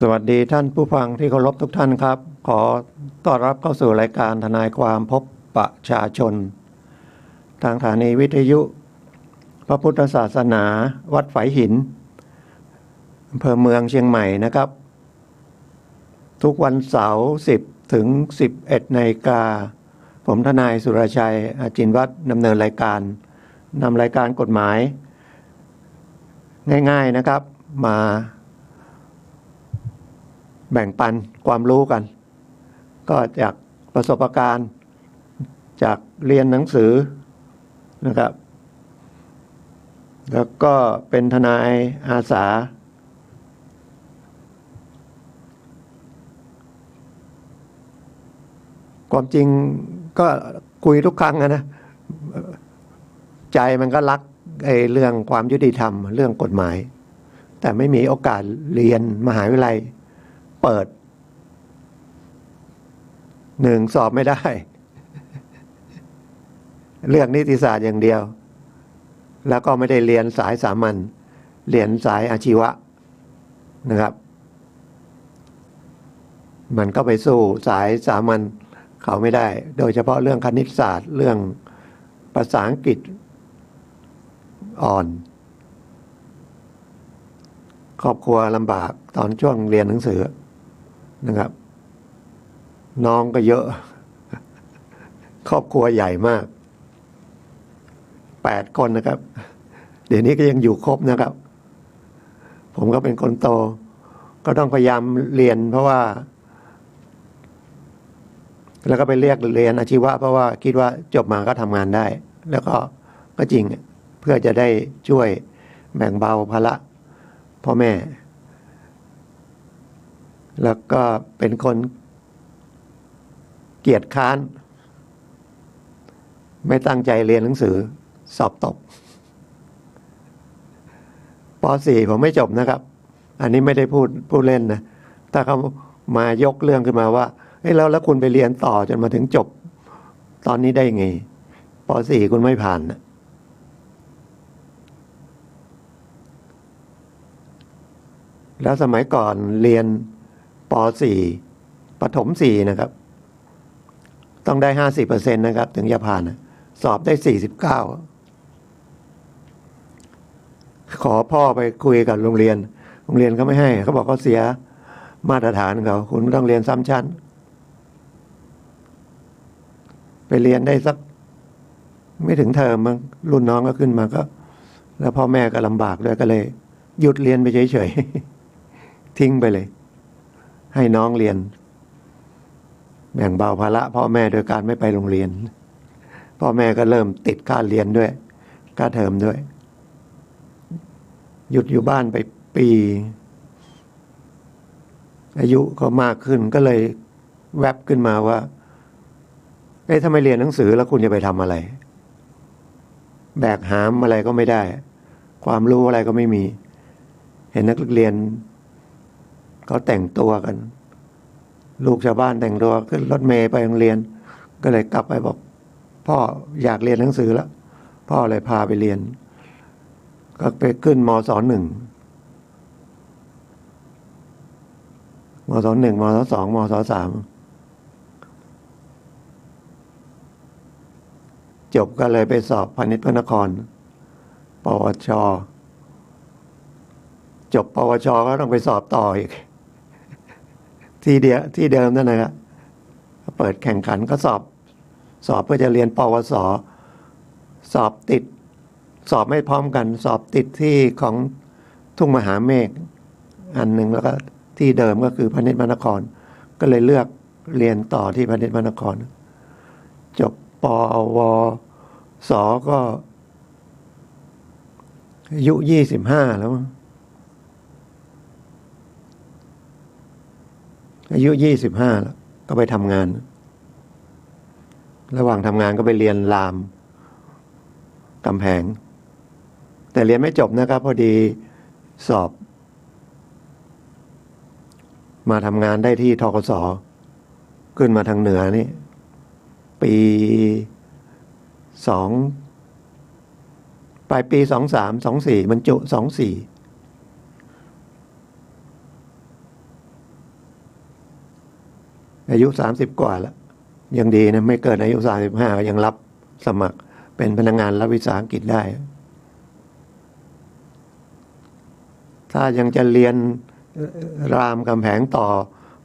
สวัสดีท่านผู้ฟังที่เคารพทุกท่านครับขอต้อนรับเข้าสู่รายการทนายความพบประชาชนทางสถานีวิทยุพระพุทธศาสนาวัดฝายหินอำเภอเมืองเชียงใหม่นะครับทุกวันเสาร์10 ถึง 11 นาฬิกาผมทนายสุรชัยอาจินวัฒน์ดำเนินรายการนำรายการกฎหมายง่ายๆนะครับมาแบ่งปันความรู้กันก็จากประสบการณ์จากเรียนหนังสือนะครับแล้วก็เป็นทนายอาสาความจริงก็คุยทุกครั้งนะใจมันก็รักเรื่องความยุติธรรมเรื่องกฎหมายแต่ไม่มีโอกาสเรียนมหาวิทยาลัยเปิด1 สอบไม่ได้เลือกนิติศาสตร์อย่างเดียวแล้วก็ไม่ได้เรียนสายสามัญเรียนสายอาชีวะนะครับมันก็ไปสู้สายสามัญเขาไม่ได้โดยเฉพาะเรื่องคณิตศาสตร์เรื่องภาษาอังกฤษอ่อนครอบครัวลำบากตอนช่วงเรียนหนังสือนะครับน้องก็เยอะครอบครัวใหญ่มาก8 คนนะครับเดี๋ยวนี้ก็ยังอยู่ครบนะครับผมก็เป็นคนโตก็ต้องพยายามเรียนเพราะว่าแล้วก็ไปเรียกเรียนอาชีวะเพราะว่าคิดว่าจบมาก็ทำงานได้แล้วก็จริงเพื่อจะได้ช่วยแบ่งเบาภาระพ่อแม่แล้วก็เป็นคนเกียจค้านไม่ตั้งใจเรียนหนังสือสอบตกป .4 ผมไม่จบนะครับอันนี้ไม่ได้พูดเล่นนะถ้าเขามายกเรื่องขึ้นมาว่าเฮ้ยแล้วคุณไปเรียนต่อจนมาถึงจบตอนนี้ได้ไงป .4 คุณไม่ผ่านนะแล้วสมัยก่อนเรียนป .4 ประถม4นะครับต้องได้50%นะครับถึงจะผ่านนะสอบได้49ขอพ่อไปคุยกับโรงเรียนเขาไม่ให้เขาบอกเขาเสียมาตรฐานเขาคุณต้องเรียนซ้ำชั้นไปเรียนได้สักไม่ถึงเทอมมั้งรุ่นน้องก็ขึ้นมาก็แล้วพ่อแม่ก็ลำบากด้วยก็เลยหยุดเรียนไปเฉยๆทิ้งไปเลยให้น้องเรียนแบ่งเบาภาระพ่อแม่โดยการไม่ไปโรงเรียนพ่อแม่ก็เริ่มติดค่าเรียนด้วยค่าเทอมด้วยหยุดอยู่บ้านไปปีอายุก็มากขึ้นก็เลยแวบขึ้นมาว่าถ้าไม่เรียนหนังสือแล้วคุณจะไปทำอะไรแบกหามอะไรก็ไม่ได้ความรู้อะไรก็ไม่มีเห็นนักเรียนเขาแต่งตัวกันลูกชาวบ้านแต่งตัวขึ้นรถเมล์ไปโรงเรียนก็เลยกลับไปบอกพ่ออยากเรียนหนังสือแล้วพ่อเลยพาไปเรียนก็ไปขึ้นมศ.1 มศ.1 มศ.2 มศ.3จบก็เลยไปสอบพาณิชย์พระนครปวชจบปวชก็ต้องไปสอบต่ออีกที่เดิมนั่นนะครับเปิดแข่งขันก็สอบเพื่อจะเรียนปวสสอบติดสอบไม่พร้อมกันสอบติดที่ของทุ่งมหาเมฆอันหนึ่งแล้วก็ที่เดิมก็คือพาณิชย์พระนครก็เลยเลือกเรียนต่อที่พาณิชย์พระนครจบปวสก็อายุ25แล้วอายุ25แล้วก็ไปทำงานระหว่างทำงานก็ไปเรียนรามกำแพงแต่เรียนไม่จบนะครับพอดีสอบมาทำงานได้ที่ธกส.ขึ้นมาทางเหนือนี่ปีปลายปี23 24บรรจุ24 อายุ30 กว่าแล้วยังดีนะไม่เกินอายุ35ก็ยังรับสมัครเป็นพนักงานรัฐวิสาหกิจได้ถ้ายังจะเรียนรามคำแหงต่อ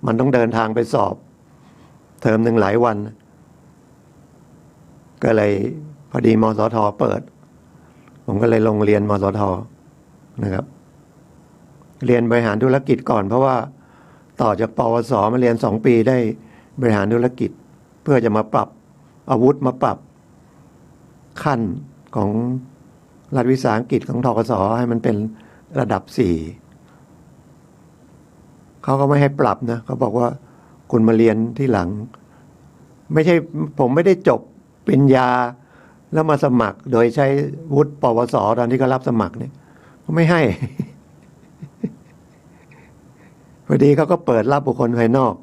มันต้องเดินทางไปสอบเทอมหนึ่งหลายวันก็เลยพอดีมสท.เปิดผมก็เลยลงเรียนมสท.นะครับเรียนบริหารธุรกิจก่อนเพราะว่าต่อจากปวสมาเรียน2 ปีได้บริหารธุรกิจเพื่อจะมาปรับอาวุธมาปรับขั้นของรัฐวิสาหกิจของธกส.ให้มันเป็นระดับ4เขาก็ไม่ให้ปรับนะเขาบอกว่าคุณมาเรียนที่หลังไม่ใช่ผมไม่ได้จบปริญญาแล้วมาสมัครโดยใช้วุฒิปวสตอนที่เขารับสมัครเนี่ยเขาไม่ให้ พอดีเขาก็เปิดรับบุคคลภายนอก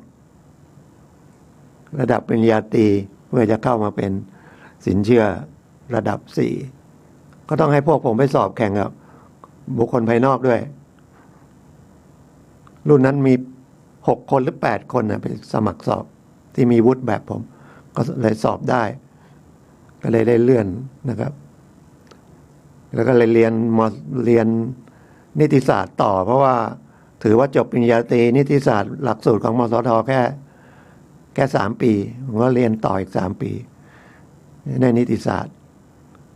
ระดับปริญญาตรีเพื่อจะเข้ามาเป็นสินเชื่อระดับ4ก็ต้องให้พวกผมไปสอบแข่งกับบุคคลภายนอกด้วยรุ่นนั้นมี6 คนหรือ8 คนนะไปสมัครสอบที่มีวุฒิแบบผมก็เลยสอบได้ก็เลยได้เลื่อนนะครับแล้วก็เลยเรียนนิติศาสตร์ต่อเพราะว่าถือว่าจบปริญญาตรีนิติศาสตร์หลักสูตรของมสท.แค่3 ปีผมก็เรียนต่ออีก3 ปีในนิติศาสตร์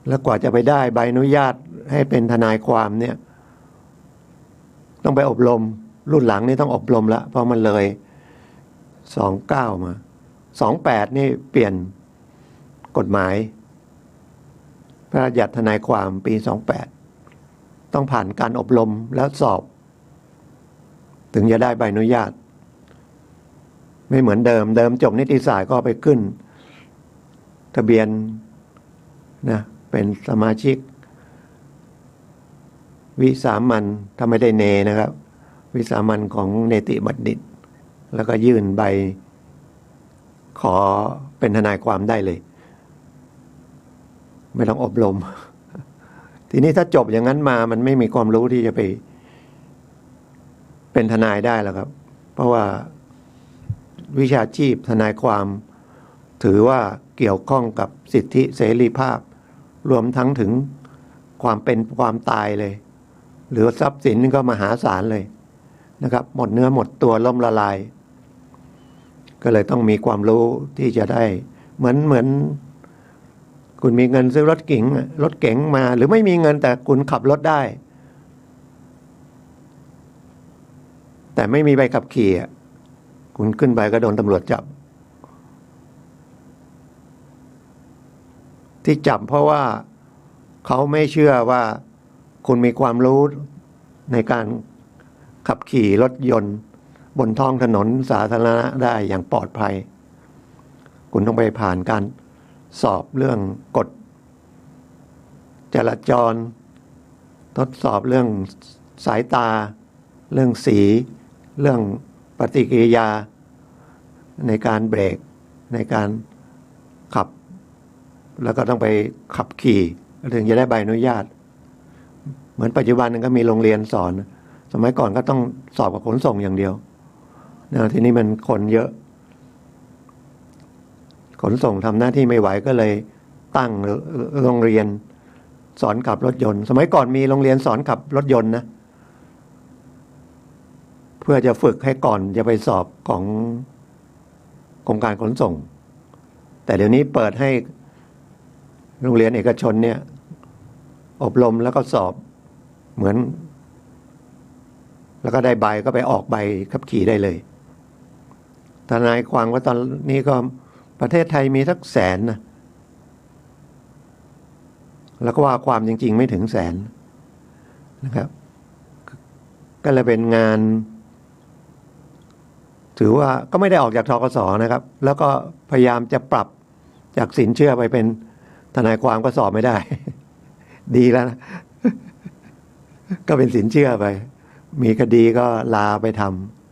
แล้วกว่าจะไปได้ใบอนุญาตให้เป็นทนายความเนี่ยต้องไปอบรมรุ่นหลังนี่ต้องอบรมละเพราะมันเลย29มา28นี่เปลี่ยนกฎหมายพระราชบัญญัติทนายความปี28ต้องผ่านการอบรมแล้วสอบถึงจะได้ใบอนุญาตไม่เหมือนเดิมจบนิติศาสตร์ก็ไปขึ้นทะเบียนนะเป็นสมาชิกวิสามัญถ้าไม่ได้เนนะครับวิสามัญของเนติบัณฑิตแล้วก็ยื่นใบขอเป็นทนายความได้เลยไม่ต้องอบรมทีนี้ถ้าจบอย่างนั้นมามันไม่มีความรู้ที่จะไปเป็นทนายได้แล้วครับเพราะว่าวิชาชีพทนายความถือว่าเกี่ยวข้องกับสิทธิเสรีภาพรวมทั้งถึงความเป็นความตายเลยหรือทรัพย์สินก็มหาศาลเลยนะครับหมดเนื้อหมดตัวล่มละลายก็เลยต้องมีความรู้ที่จะได้เหมือนคุณมีเงินซื้อรถเก๋งมาหรือไม่มีเงินแต่คุณขับรถได้แต่ไม่มีใบขับขี่คุณขึ้นไปก็โดนตำรวจจับที่จับเพราะว่าเขาไม่เชื่อว่าคุณมีความรู้ในการขับขี่รถยนต์บนท้องถนนสาธารณะได้อย่างปลอดภัยคุณต้องไปผ่านการสอบเรื่องกฎจราจรทดสอบเรื่องสายตาเรื่องสีเรื่องปฏิกิริยาในการเบรกในการขับแล้วก็ต้องไปขับขี่ถึงจะได้ใบอนุญาตเหมือนปัจจุบันก็มีโรงเรียนสอนสมัยก่อนก็ต้องสอบกับขนส่งอย่างเดียวนะทีนี้มันคนเยอะขนส่งทำหน้าที่ไม่ไหวก็เลยตั้งโรงเรียนสอนขับรถยนต์สมัยก่อนมีโรงเรียนสอนขับรถยนต์นะเพื่อจะฝึกให้ก่อนจะไปสอบของกรมการขนส่งแต่เดี๋ยวนี้เปิดให้โรงเรียนเอกชนเนี่ยอบรมแล้วก็สอบเหมือนแล้วก็ได้ใบก็ไปออกใบขับขี่ได้เลยทนายความว่าตอนนี้ก็ประเทศไทยมีสัก100,000นะแล้วก็ว่าความจริงๆไม่ถึง100,000นะครับก็เลยเป็นงานถือว่าก็ไม่ได้ออกจากธกส.นะครับแล้วก็พยายามจะปรับจากสินเชื่อไปเป็นทนายความก็สอบไม่ได้ ดีแล้วนะก็เป็นสินเชื่อไปมีคดีก็ลาไปท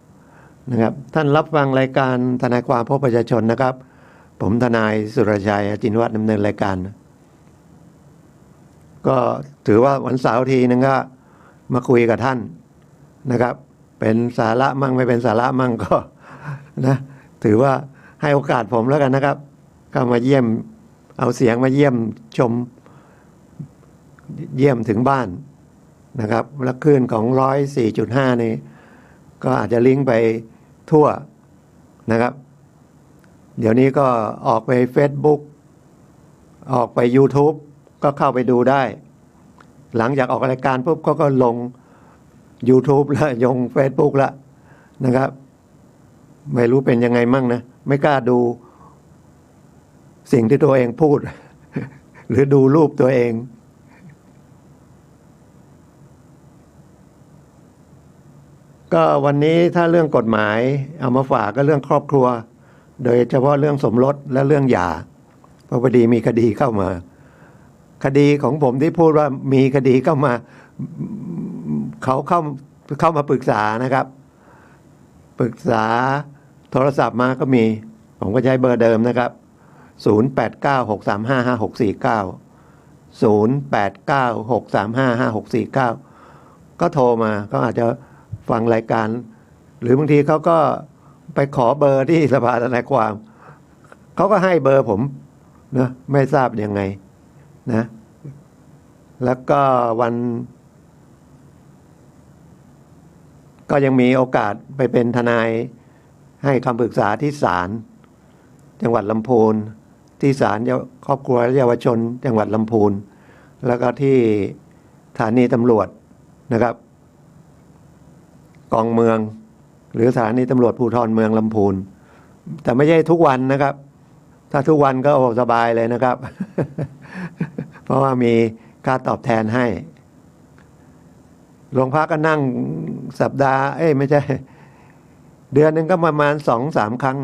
ำนะครับท่านรับฟังรายการทนายความพบประชาชนนะครับผมทนายสุรชัยจินวัฒน์ดำเนินรายการก็ถือว่าวันเสาร์ทีนึงก็มาคุยกับท่านนะครับเป็นสาระมั่งไม่เป็นสาระมั่งก็นะ ถือว่าให้โอกาสผมแล้วกันนะครับเข้ามาเยี่ยมเอาเสียงมาเยี่ยมชมเยี่ยมถึงบ้านนะครับแล้วคลื่นของ104.5นี่ก็อาจจะลิงก์ไปทั่วนะครับเดี๋ยวนี้ก็ออกไป Facebook ออกไป YouTube ก็เข้าไปดูได้หลังจากออกรายการปุ๊บก็ลง YouTube แล้วลง Facebook แล้วนะครับไม่รู้เป็นยังไงมั่งนะไม่กล้าดูสิ่งที่ตัวเองพูด หรือดูรูปตัวเองก็วันนี้ถ้าเรื่องกฎหมายเอามาฝากก็เรื่องครอบครัวโดยเฉพาะเรื่องสมรสและเรื่องหย่าเพราะพอดีมีคดีเข้ามาคดีของผมที่พูดว่ามีคดีเข้ามาเขาเข้ามาปรึกษานะครับปรึกษาโทรศัพท์มาก็มีผมก็ใช้เบอร์เดิมนะครับ0896355649 0896355649ก็โทรมาเขาอาจจะฟังรายการหรือบางทีเขาก็ไปขอเบอร์ที่สภาทนายความเขาก็ให้เบอร์ผมนะไม่ทราบยังไงนะแล้วก็วันก็ยังมีโอกาสไปเป็นทนายให้คำปรึกษาที่ศาลจังหวัดลำพูนที่ศาลครอบครัวและเยาวชนจังหวัดลำพูนแล้วก็ที่สถานีตำรวจนะครับกองเมืองหรือสถานีตำรวจภูธรเมืองลำพูนแต่ไม่ใช่ทุกวันนะครับถ้าทุกวันก็สบายเลยนะครับ เพราะว่ามีค่าตอบแทนให้โรงพักก็นั่งสัปดาห์ไม่ใช่เดือนหนึ่งก็ประมาณ2-3 ครั้ง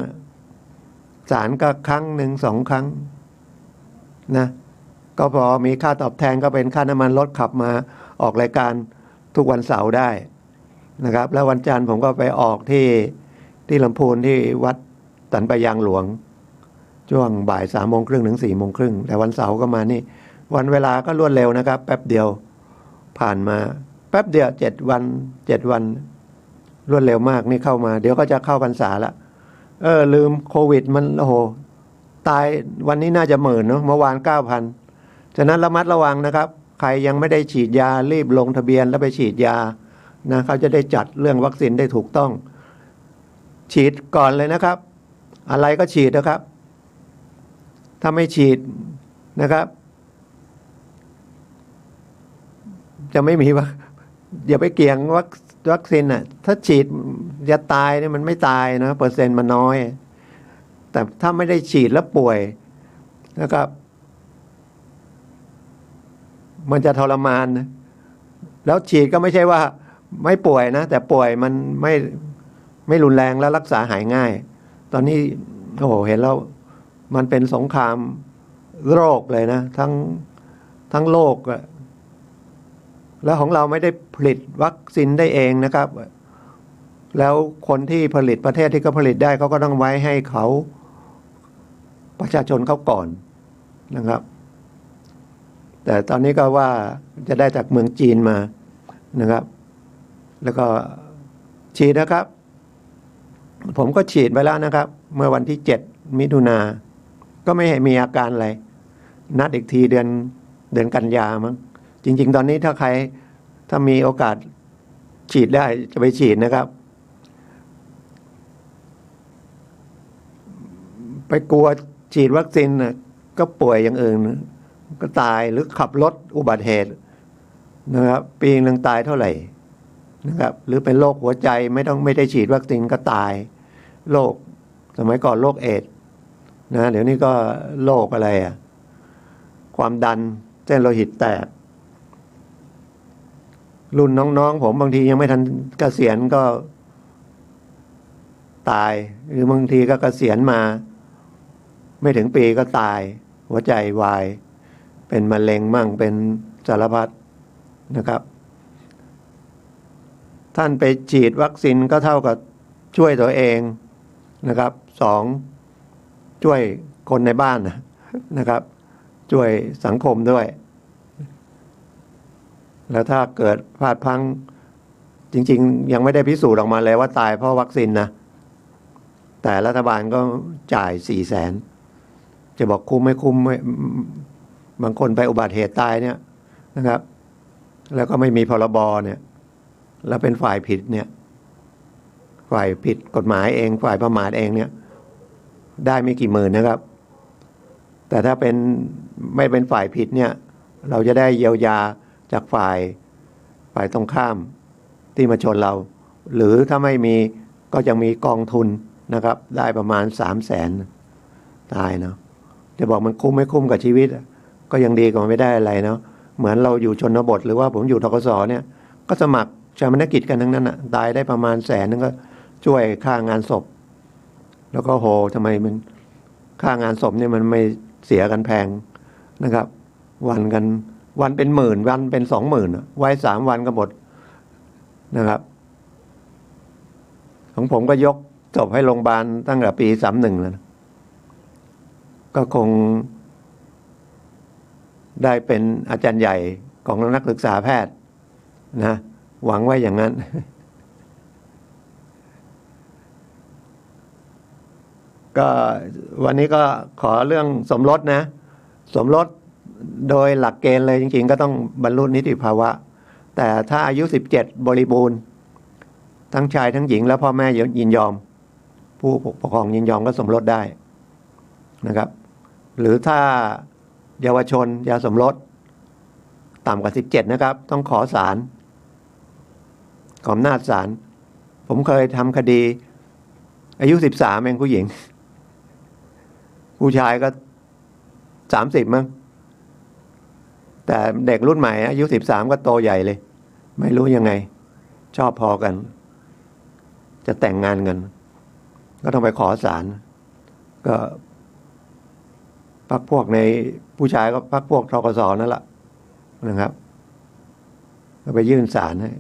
ศาลก็ครั้งหนึ่ง2 ครั้งนะก็พอมีค่าตอบแทนก็เป็นค่าน้ำมันรถขับมาออกรายการทุกวันเสาร์ได้นะครับแล้ววันจันทร์ผมก็ไปออกที่ลำพูนที่วัดสันปะยางหลวงช่วงบ่าย3:30ถึง4:30แต่วันเสาร์ก็มานี่วันเวลาก็รวดเร็วนะครับแป๊บเดียวผ่านมาแป๊บเดียว7 วันรวดเร็วมากนี่เข้ามาเดี๋ยวก็จะเข้าพรรษาละลืมโควิดมันโอ้โหตายวันนี้น่าจะ10,000เนาะเมื่อวาน 9,000 ฉะนั้นระมัดระวังนะครับใครยังไม่ได้ฉีดยารีบลงทะเบียนแล้วไปฉีดยานะเขาจะได้จัดเรื่องวัคซีนได้ถูกต้องฉีดก่อนเลยนะครับอะไรก็ฉีดนะครับถ้าไม่ฉีดนะครับจะไม่มีว่าอย่าไปเกี่ยงวัคซีนน่ะถ้าฉีดจะตายเนี่ยมันไม่ตายนะเปอร์เซ็นต์มันน้อยแต่ถ้าไม่ได้ฉีดแล้วป่วยนะครับมันจะทรมานนะแล้วฉีดก็ไม่ใช่ว่าไม่ป่วยนะแต่ป่วยมันไม่รุนแรงแล้วรักษาหายง่ายตอนนี้โอ้โหเห็นแล้วมันเป็นสงครามโรคเลยนะทั้งโลกอะแล้วของเราไม่ได้ผลิตวัคซีนได้เองนะครับแล้วคนที่ผลิตประเทศที่เขาผลิตได้เขาก็ต้องไว้ให้เขาประชาชนเขาก่อนนะครับแต่ตอนนี้ก็ว่าจะได้จากเมืองจีนมานะครับแล้วก็ฉีดนะครับผมก็ฉีดไปแล้วนะครับเมื่อวันที่7 มิถุนาก็ไม่มีอาการอะไรนัดอีกทีเดือนกันยามั้งจริงๆตอนนี้ถ้ามีโอกาสฉีดได้จะไปฉีดนะครับไปกลัวฉีดวัคซีนก็ป่วยอย่างอื่นก็ตายหรือขับรถอุบัติเหตุนะครับปีนึงตายเท่าไหร่นะครับหรือเป็นโรคหัวใจไม่ได้ฉีดวัคซีนก็ตายโรคสมัยก่อนโรคเอดส์นะเดี๋ยวนี้ก็โรคอะไรความดันเส้นโลหิตแตกรุ่นน้องๆผมบางทียังไม่ทันเกษียณก็ตายหรือบางทีก็เกษียณมาไม่ถึงปีก็ตายหัวใจวายเป็นมะเร็งมั่งเป็นสารพัดนะครับท่านไปฉีดวัคซีนก็เท่ากับช่วยตัวเองนะครับ2ช่วยคนในบ้านนะครับช่วยสังคมด้วยแล้วถ้าเกิดพลาดพลั้งจริงๆยังไม่ได้พิสูจน์ออกมาเลยว่าตายเพราะวัคซีนนะแ แต่รัฐบาลก็จ่าย400,000จะบอกคุ้มไม่คุ้มไม่บางคนไปอุบัติเหตุตายเนี่ยนะครับ แล้วก็ไม่มีพรบเนี่ยแล้วเป็นฝ่ายผิดเนี่ยฝ่ายผิดกฎหมายเองฝ่ายประมาทเองเนี่ยได้ไม่กี่หมื่นนะครับ แต่ถ้าเป็นไม่เป็นฝ่ายผิดเนี่ยเราจะได้เยียวยาจากฝ่ายตรงข้ามที่มาชนเรา หรือถ้าไม่มีก็ยังมีกองทุนนะครับ ได้ประมาณ300,000ตายเนาะจะบอกมันคุ้มไม่คุ้มกับชีวิตก็ยังดีกว่าไม่ได้อะไรเนาะเหมือนเราอยู่ชนบทหรือว่าผมอยู่ธกสเนี่ยก็สมัครชาปนกิจกันทั้งนั้นอ่ะตายได้ประมาณ100,000ก็ช่วยค่างานศพแล้วก็โหทำไมมันค่างานศพเนี่ยมันไม่เสียกันแพงนะครับ วันเป็นหมื่นวันเป็น20,000ไว้3 วันก็หมดนะครับของผมก็ยกศพให้โรงพยาบาลตั้งแต่ปี31แล้วนะก็คงได้เป็นอาจารย์ใหญ่ของนักศึกษาแพทย์นะหวังไว้อย่างนั้นก็วันนี้ก็ขอเรื่องสมรสนะสมรสโดยหลักเกณฑ์เลยจริงๆก็ต้องบรรลุนิติภาวะแต่ถ้าอายุ17บริบูรณ์ทั้งชายทั้งหญิงแล้วพ่อแม่ยินยอมผู้ปกครองยินยอมก็สมรสได้นะครับหรือถ้าเยาวชนยาสมรสต่ำกว่า17นะครับต้องขอศาลขออำนาจศาลผมเคยทำคดีอายุ13เองผู้หญิงผู้ชายก็30มั้งแต่เด็กรุ่นใหม่อายุ13ก็โตใหญ่เลยไม่รู้ยังไงชอบพอกันจะแต่งงานกันก็ต้องไปขอศาลก็พรรคพวกในผู้ชายก็พรรคพวกธกสนั่นแหละนะครับก็ไปยื่นศาลให้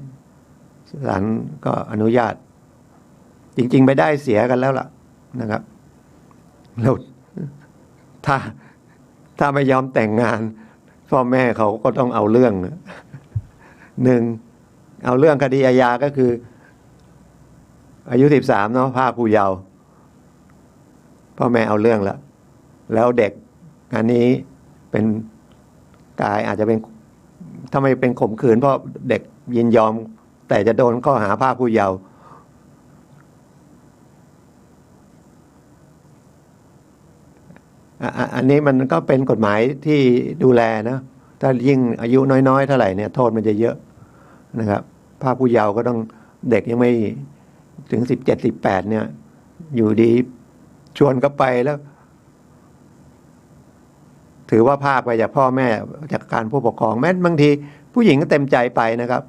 ศาลก็อนุญาตจริงๆไปได้เสียกันแล้วล่ะนะครับแล้วถ้าไม่ยอมแต่งงานพ่อแม่เขาก็ต้องเอาเรื่องหนึ่งเอาเรื่องคดีอาญาก็คืออายุ13เนาะพรากผู้เยาว์พ่อแม่เอาเรื่องแล้วเด็กอันนี้เป็นกายอาจจะเป็นถ้าไม่เป็นข่มขืนเพราะเด็กยินยอมแต่จะโดนข้อหาพรากผู้เยาว์อันนี้มันก็เป็นกฎหมายที่ดูแลนะถ้ายิ่งอายุน้อยๆเท่าไหร่เนี่ยโทษมันจะเยอะนะครับพรากผู้เยาว์ก็ต้องเด็กยังไม่ถึง17-18เนี่ยอยู่ดีชวนก็ไปแล้วถือว่าพรากไปจากพ่อแม่จากการผู้ปกครองแม้บางทีผู้หญิงก็เต็มใจไปนะครับ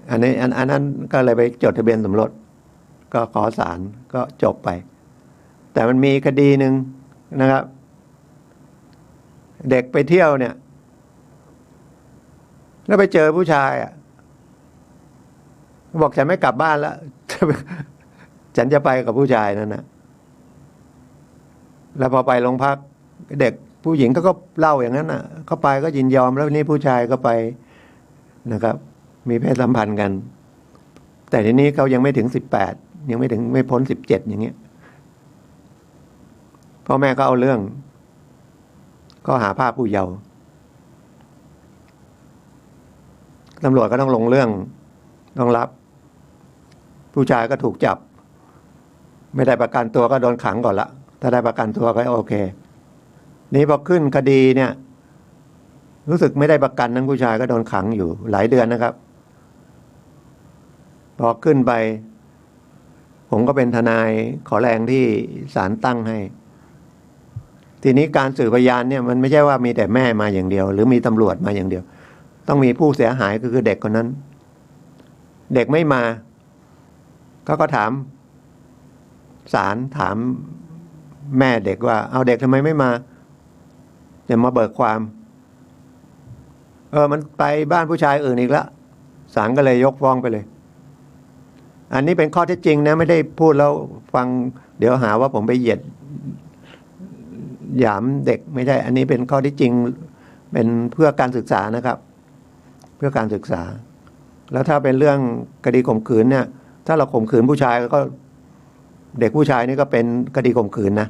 อันนั้นก็เลยไปจดทะเบียนสมรสก็ขอศาลก็จบไปแต่มันมีคดีหนึ่งนะครับเด็กไปเที่ยวเนี่ยแล้วไปเจอผู้ชายบอกฉันไม่กลับบ้านแล้ว ฉันจะไปกับผู้ชายนั่นนะแล้วพอไปโรงพักเด็กผู้หญิงก็เล่าอย่างนั้นน่ะเขาไปก็ยินยอมแล้วนี่ผู้ชายก็ไปนะครับมีเพศสัมพันธ์กันแต่ทีนี้เขายังไม่ถึง18ยังไม่พ้น17อย่างเงี้ยพ่อแม่ก็เอาเรื่องก็หาพรากผู้เยาว์ตำรวจก็ต้องลงเรื่องต้องรับผู้ชายก็ถูกจับไม่ได้ประกันตัวก็โดนขังก่อนละถ้าได้ประกันตัวก็โอเคนี้พอขึ้นคดีเนี่ยรู้สึกไม่ได้ประกันนั้นผู้ชายก็โดนขังอยู่หลายเดือนนะครับพอขึ้นไปผมก็เป็นทนายขอแรงที่ศาลตั้งให้ทีนี้การสืบพยานเนี่ยมันไม่ใช่ว่ามีแต่แม่มาอย่างเดียวหรือมีตำรวจมาอย่างเดียวต้องมีผู้เสียหายก็คือเด็กคนนั้นเด็กไม่มาก็ถามศาลถามแม่เด็กว่าเอาเด็กทำไมไม่มาจะมาเบิกความมันไปบ้านผู้ชายอื่นอีกแล้วศาลก็เลยยกฟ้องไปเลยอันนี้เป็นข้อเท็จจริงนะไม่ได้พูดแล้วฟังเดี๋ยวหาว่าผมไปเหยียดหยามเด็กไม่ใช่อันนี้เป็นข้อเท็จจริงเป็นเพื่อการศึกษานะครับเพื่อการศึกษาแล้วถ้าเป็นเรื่องคดีข่มขืนเนี่ย ถ้าเราข่มขืนผู้ชายก็เด็กผู้ชายนี่ก็เป็นคดีข่มขืนนะ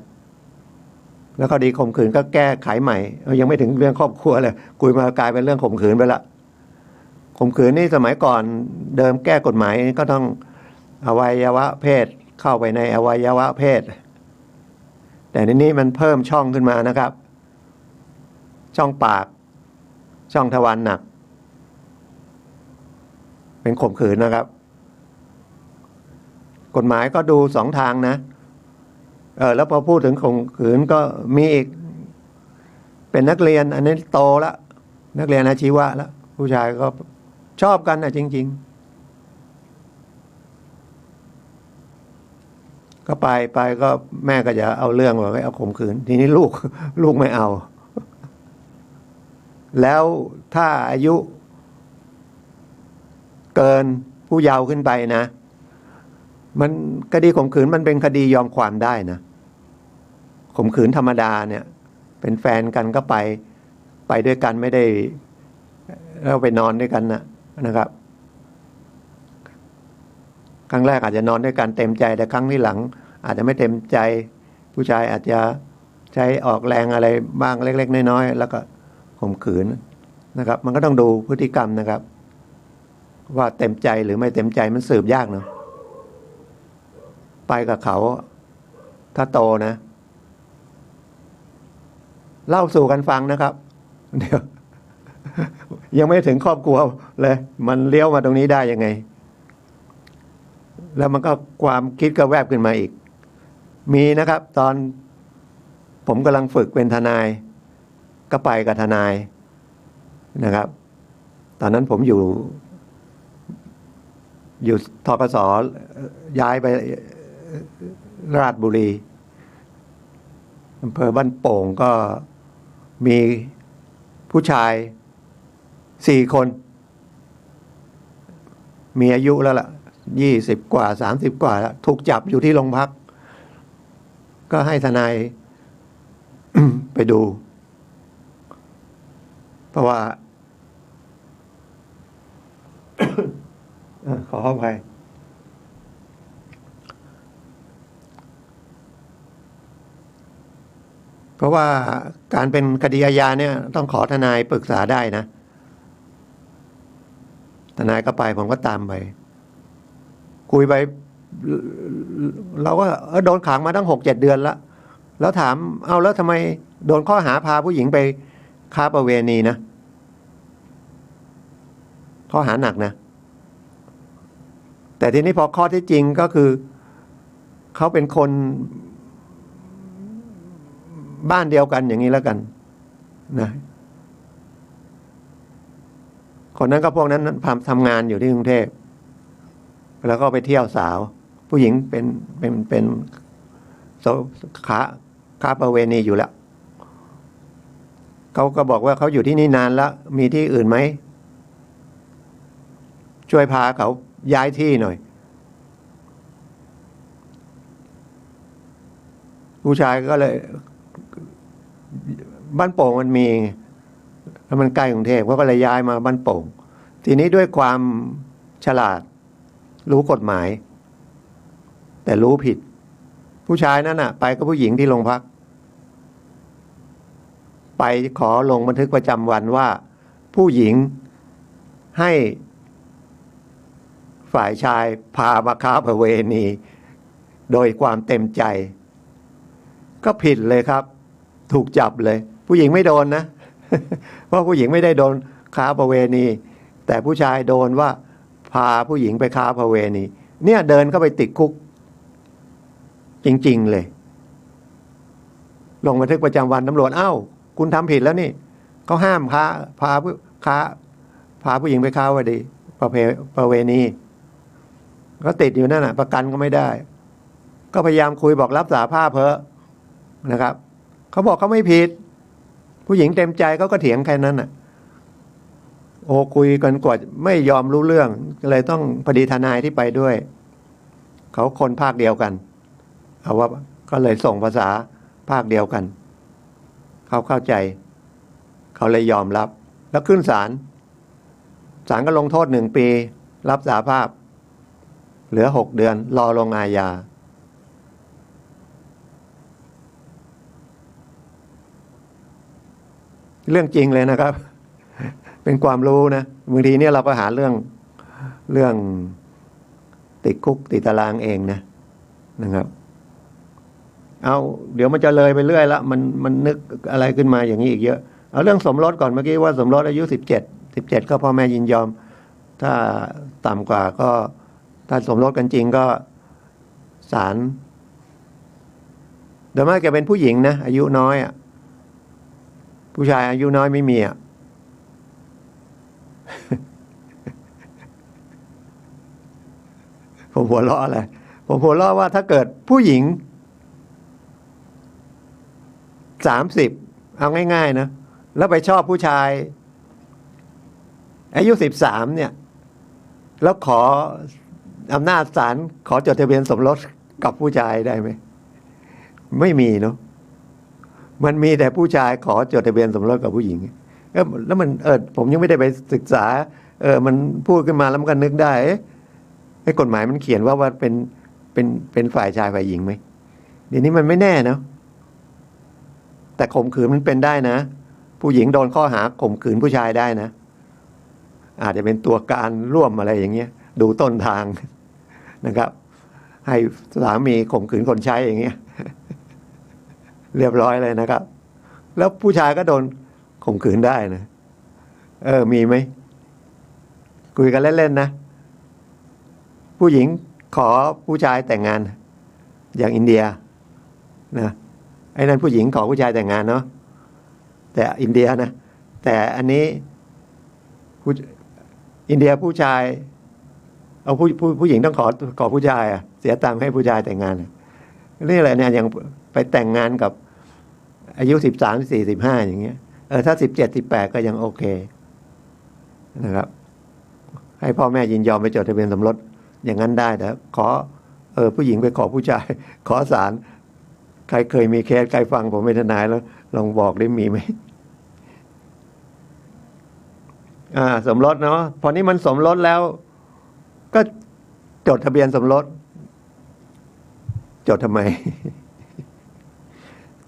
แล้วคดีข่มขืนก็แก้ไขใหม่ยังไม่ถึงเรื่องครอบครัวเลยคุยมากลายเป็นเรื่องข่มขืนไปละข่มขืนนี่สมัยก่อนเดิมแก้กฎหมายก็ต้องอวัยวะเพศเข้าไปในอวัยวะเพศแต่ในนี้มันเพิ่มช่องขึ้นมานะครับช่องปากช่องทวารหนักเป็นข่มขืนนะครับกฎหมายก็ดูสองทางนะแล้วพอพูดถึงข่มขืนก็มีอีกเป็นนักเรียนอันนี้โตแล้วนักเรียนอาชีวะแล้วผู้ชายก็ชอบกันนะจริงๆก็ไปก็แม่ก็จะเอาเรื่องว่าเอาข่มขืนทีนี้ลูกไม่เอาแล้วถ้าอายุเกินผู้เยาว์ขึ้นไปนะมันคดีข่มขืนมันเป็นคดียอมความได้นะข่มขืนธรรมดาเนี่ยเป็นแฟนกันก็ไปด้วยกันไม่ได้แล้วไปนอนด้วยกันนะครับครั้งแรกอาจจะนอนด้วยกันเต็มใจแต่ครั้งที่หลังอาจจะไม่เต็มใจผู้ชายอาจจะใช้ออกแรงอะไรบ้างเล็กๆน้อยๆแล้วก็ข่มขืนนะครับมันก็ต้องดูพฤติกรรมนะครับว่าเต็มใจหรือไม่เต็มใจมันสืบยากเนาะไปกับเขาถ้าโตนะเล่าสู่กันฟังนะครับเดี๋ยวยังไม่ถึงครอบครัวเลยมันเลี้ยวมาตรงนี้ได้ยังไงแล้วมันก็ความคิดก็แวบขึ้นมาอีกมีนะครับตอนผมกำลังฝึกเป็นทนายก็ไปกับทนายนะครับตอนนั้นผมอยู่ธกสย้ายไปราชบุรีอำเภอบ้านโป่งก็มีผู้ชาย4 คนมีอายุแล้วล่ะ20 กว่า30 กว่าแล้วถูกจับอยู่ที่โรงพักก็ให้ทนาย ไปดูเพราะว่า ขออภัยเพราะว่าการเป็นคดีอาญาเนี่ยต้องขอทนายปรึกษาได้นะทนายก็ไปผมก็ตามไปคุยไปเราก็โดนขังมาตั้ง6-7 เดือนแล้วถามเอาแล้วทำไมโดนข้อหาพาผู้หญิงไปค้าประเวณีนะข้อหาหนักนะแต่ทีนี้พอข้อที่จริงก็คือเขาเป็นคนบ้านเดียวกันอย่างนี้แล้วกันนะคนนั้นก็พวกนั้นทำงานอยู่ที่กรุงเทพแล้วก็ไปเที่ยวสาวผู้หญิงเป็นค้าประเวณีอยู่แล้วเขาก็บอกว่าเขาอยู่ที่นี่นานแล้วมีที่อื่นไหมช่วยพาเขาย้ายที่หน่อยผู้ชายก็เลยบ้านโป่งมันมีแล้วมันใกล้กรุงเทพเขาก็เลยย้ายมาบ้านโป่งทีนี้ด้วยความฉลาดรู้กฎหมายแต่รู้ผิดผู้ชายนั่นน่ะไปกับผู้หญิงที่โรงพักไปขอลงบันทึกประจำวันว่าผู้หญิงให้ฝ่ายชายพามาค้าประเวณีโดยความเต็มใจก็ผิดเลยครับถูกจับเลยผู้หญิงไม่โดนนะ เพราะผู้หญิงไม่ได้โดนค้าประเวณีแต่ผู้ชายโดนว่าพาผู้หญิงไปค้าประเวณีเนี่ยเดินเข้าไปติดคุกจริงๆเลยลงบันทึกประจำวันตำรวจเอ้าคุณทำผิดแล้วนี่เขาห้ามพาผู้หญิงไปค้าประเวณีก็ติดอยู่นั่นน่ะประกันก็ไม่ได้ก็พยายามคุยบอกรับสารภาพเพ้อนะครับเขาบอกเขาไม่ผิดผู้หญิงเต็มใจเขาก็เถียงแค่นั้นน่ะโอ้คุยกันกว่าไม่ยอมรู้เรื่องเลยต้องพอดีทนายที่ไปด้วยเขาคนภาคเดียวกันเอาว่าก็เลยส่งภาษาภาคเดียวกันเขาเข้าใจเขาเลยยอมรับแล้วขึ้นศาลก็ลงโทษ1 ปีรับสารภาพ เหลือ6 เดือนรอลงอาญาเรื่องจริงเลยนะครับเป็นความรู้นะบางทีเนี่ยเราก็หาเรื่องติดคุกติดตารางเองนะครับเอาเดี๋ยวมันจะเลยไปเรื่อยละมันนึกอะไรขึ้นมาอย่างนี้อีกเยอะเอาเรื่องสมรสก่อนเมื่อกี้ว่าสมรสอายุ17ก็พ่อแม่ยินยอมถ้าต่ำกว่าก็ถ้าสมรสกันจริงก็ศาลโดยมากแกเป็นผู้หญิงนะอายุน้อยอ่ะผู้ชายอายุน้อยไม่มีอ่ะ ผมหัวเราะอะไรผมหัวเราะว่าถ้าเกิดผู้หญิง30เอาง่ายๆนะแล้วไปชอบผู้ชายอายุ13เนี่ยแล้วขออำนาจศาลขอจดทะเบียนสมรสกับผู้ชายได้ไหมไม่มีเนาะมันมีแต่ผู้ชายขอจดทะเบียนสมรสกับผู้หญิงแล้วมันผมยังไม่ได้ไปศึกษามันพูดขึ้นมาแล้วมันก็นึกได้ไอ้กฎหมายมันเขียนว่าเป็นฝ่ายชายฝ่ายหญิงไหมเดี๋ยวนี้มันไม่แน่เนาะแต่ข่มขืนมันเป็นได้นะผู้หญิงโดนข้อหาข่มขืนผู้ชายได้นะอาจจะเป็นตัวการร่วมอะไรอย่างเงี้ยดูต้นทางนะครับให้สามีข่มขืนคนใช้อย่างเงี้ยเรียบร้อยเลยนะครับแล้วผู้ชายก็โดนข่มขืนได้นะมีไหมคุยกันเล่นๆนะผู้หญิงขอผู้ชายแต่งงานอย่างอินเดียนะไอ้นั่นผู้หญิงขอผู้ชายแต่งงานเนาะแต่อินเดียนะแต่อันนี้อินเดียผู้ชายเอาผู้หญิงต้องขอผู้ชายเสียตังค์ให้ผู้ชายแต่งงานนี่อะไรเนี่ยอย่างไปแต่งงานกับอายุ13 14 15อย่างเงี้ยถ้า17 18ก็ยังโอเคนะครับให้พ่อแม่ยินยอมไปจดทะเบียนสมรสอย่างนั้นได้แต่ขอผู้หญิงไปขอผู้ชายขอศาลใครเคยมีเคสใครฟังผมเป็นทนายแล้วลองบอกได้มีไหมสมรสเนาะพอนี้มันสมรสแล้วก็จดทะเบียนสมรสจดทำไม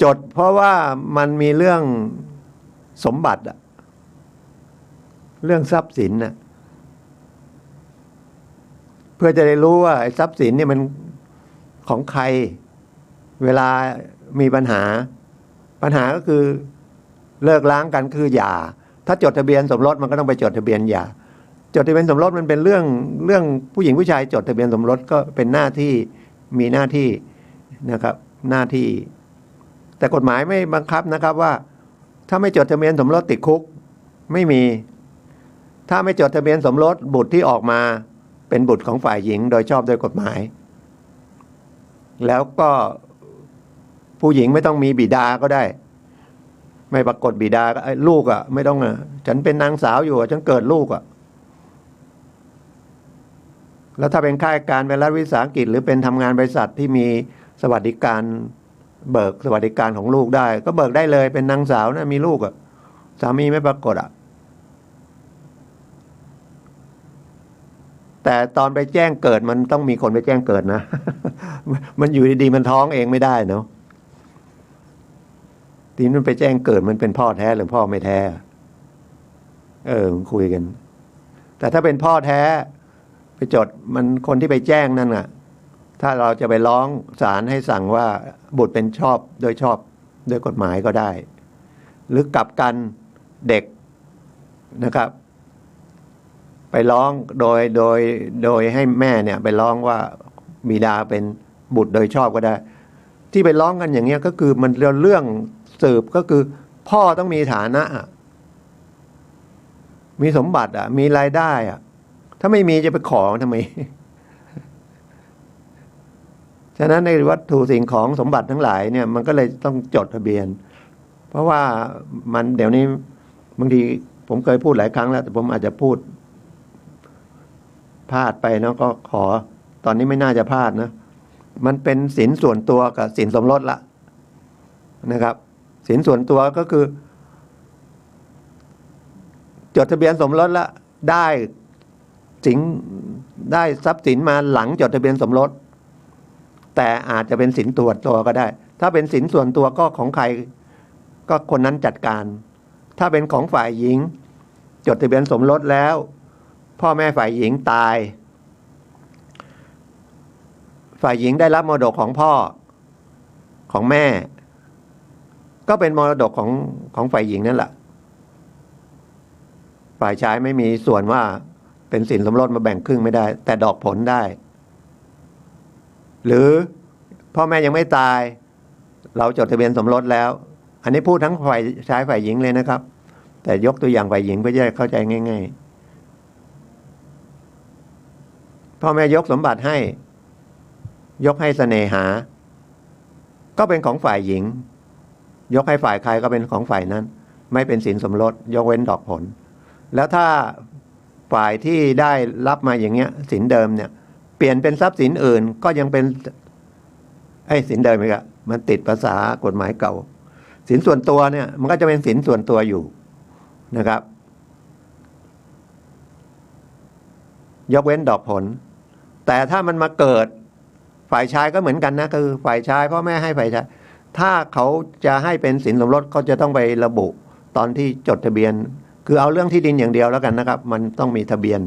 จดเพราะว่ามันมีเรื่องสมบัติเรื่องทรัพย์สินเพื่อจะได้รู้ว่าไอ้ทรัพย์สินเนี่ยมันของใครเวลามีปัญหาก็คือเลิกล้างกันคือหย่าถ้าจดทะเบียนสมรสมันก็ต้องไปจดทะเบียนหย่าจดทะเบียนสมรสมันเป็นเรื่องผู้หญิงผู้ชายจดทะเบียนสมรสก็เป็นหน้าที่มีหน้าที่นะครับหน้าที่แต่กฎหมายไม่บังคับนะครับว่าถ้าไม่จดทะเบียนสมรสติดคุกไม่มีถ้าไม่จดทะเบียนสมรสบุตรที่ออกมาเป็นบุตรของฝ่ายหญิงโดยชอบโดยกฎหมายแล้วก็ผู้หญิงไม่ต้องมีบิดาก็ได้ไม่ปรากฏบิดาก็ลูกไม่ต้องฉันเป็นนางสาวอยู่ฉันเกิดลูกแล้วถ้าเป็นข้าราชการเป็นรัฐวิสาหกิจหรือเป็นทำงานบริษัทที่มีสวัสดิการเบิกสวัสดิการของลูกได้ก็เบิกได้เลยเป็นนางสาวนะมีลูกสามีไม่ปรากฏแต่ตอนไปแจ้งเกิดมันต้องมีคนไปแจ้งเกิดนะ มันอยู่ดีๆมันท้องเองไม่ได้เนาะทีนี้มันไปแจ้งเกิดมันเป็นพ่อแท้หรือพ่อไม่แท้คุยกันแต่ถ้าเป็นพ่อแท้ไปจดมันคนที่ไปแจ้งนั่นถ้าเราจะไปร้องศาลให้สั่งว่าบุตรเป็นชอบโดยกฎหมายก็ได้หรือกลับกันเด็กนะครับไปร้องโดยให้แม่เนี่ยไปร้องว่าบิดาเป็นบุตรโดยชอบก็ได้ที่ไปร้องกันอย่างเงี้ยก็คือมันเรื่องสืบก็คือพ่อต้องมีฐานะมีสมบัติมีรายได้ถ้าไม่มีจะไปขอทำไม ฉะนั้นในวัตถุสิ่งของสมบัติทั้งหลายเนี่ยมันก็เลยต้องจดทะเบียนเพราะว่ามันเดี๋ยวนี้บางทีผมเคยพูดหลายครั้งแล้วแต่ผมอาจจะพูดพลาดไปเนาะก็ขอตอนนี้ไม่น่าจะพลาดนะมันเป็นสินส่วนตัวกับสินสมรสละนะครับสินส่วนตัวก็คือจดทะเบียนสมรสละได้สิน ได้ทรัพย์สินมาหลังจดทะเบียนสมรสแต่อาจจะเป็นสินส่วนตัวก็ได้ถ้าเป็นสินส่วนตัวก็ของใครก็คนนั้นจัดการถ้าเป็นของฝ่ายหญิงจดทะเบียนสมรสแล้วพ่อแม่ฝ่ายหญิงตายฝ่ายหญิงได้รับมรดกของพ่อของแม่ก็เป็นมรดกของฝ่ายหญิงนั่นแหละฝ่ายชายไม่มีส่วนว่าเป็นสินสมรสมาแบ่งครึ่งไม่ได้แต่ดอกผลได้หรือพ่อแม่ยังไม่ตายเราจดทะเบียนสมรสแล้วอันนี้พูดทั้งฝ่ายชายฝ่ายหญิงเลยนะครับแต่ยกตัวอย่างฝ่ายหญิงเพื่อจะเข้าใจง่ายๆพ่อแม่ยกสมบัติให้ยกให้เสน่หาก็เป็นของฝ่ายหญิงยกให้ฝ่ายใครก็เป็นของฝ่ายนั้นไม่เป็นสินสมรสยกเว้นดอกผลแล้วถ้าฝ่ายที่ได้รับมาอย่างเงี้ยสินเดิมเนี่ยเปลี่ยนเป็นทรัพย์สินอื่นก็ยังเป็นสินเดิมอีกอะมันติดภาษากฎหมายเก่าสินส่วนตัวเนี่ยมันก็จะเป็นสินส่วนตัวอยู่นะครับยกเว้นดอกผลแต่ถ้ามันมาเกิดฝ่ายชายก็เหมือนกันนะคือฝ่ายชายพ่อแม่ให้ฝ่ายชายถ้าเขาจะให้เป็นสินสมรสเขาจะต้องไประบุตอนที่จดทะเบียนคือเอาเรื่องที่ดินอย่างเดียวแล้วกันนะครับมันต้องมีทะเบียน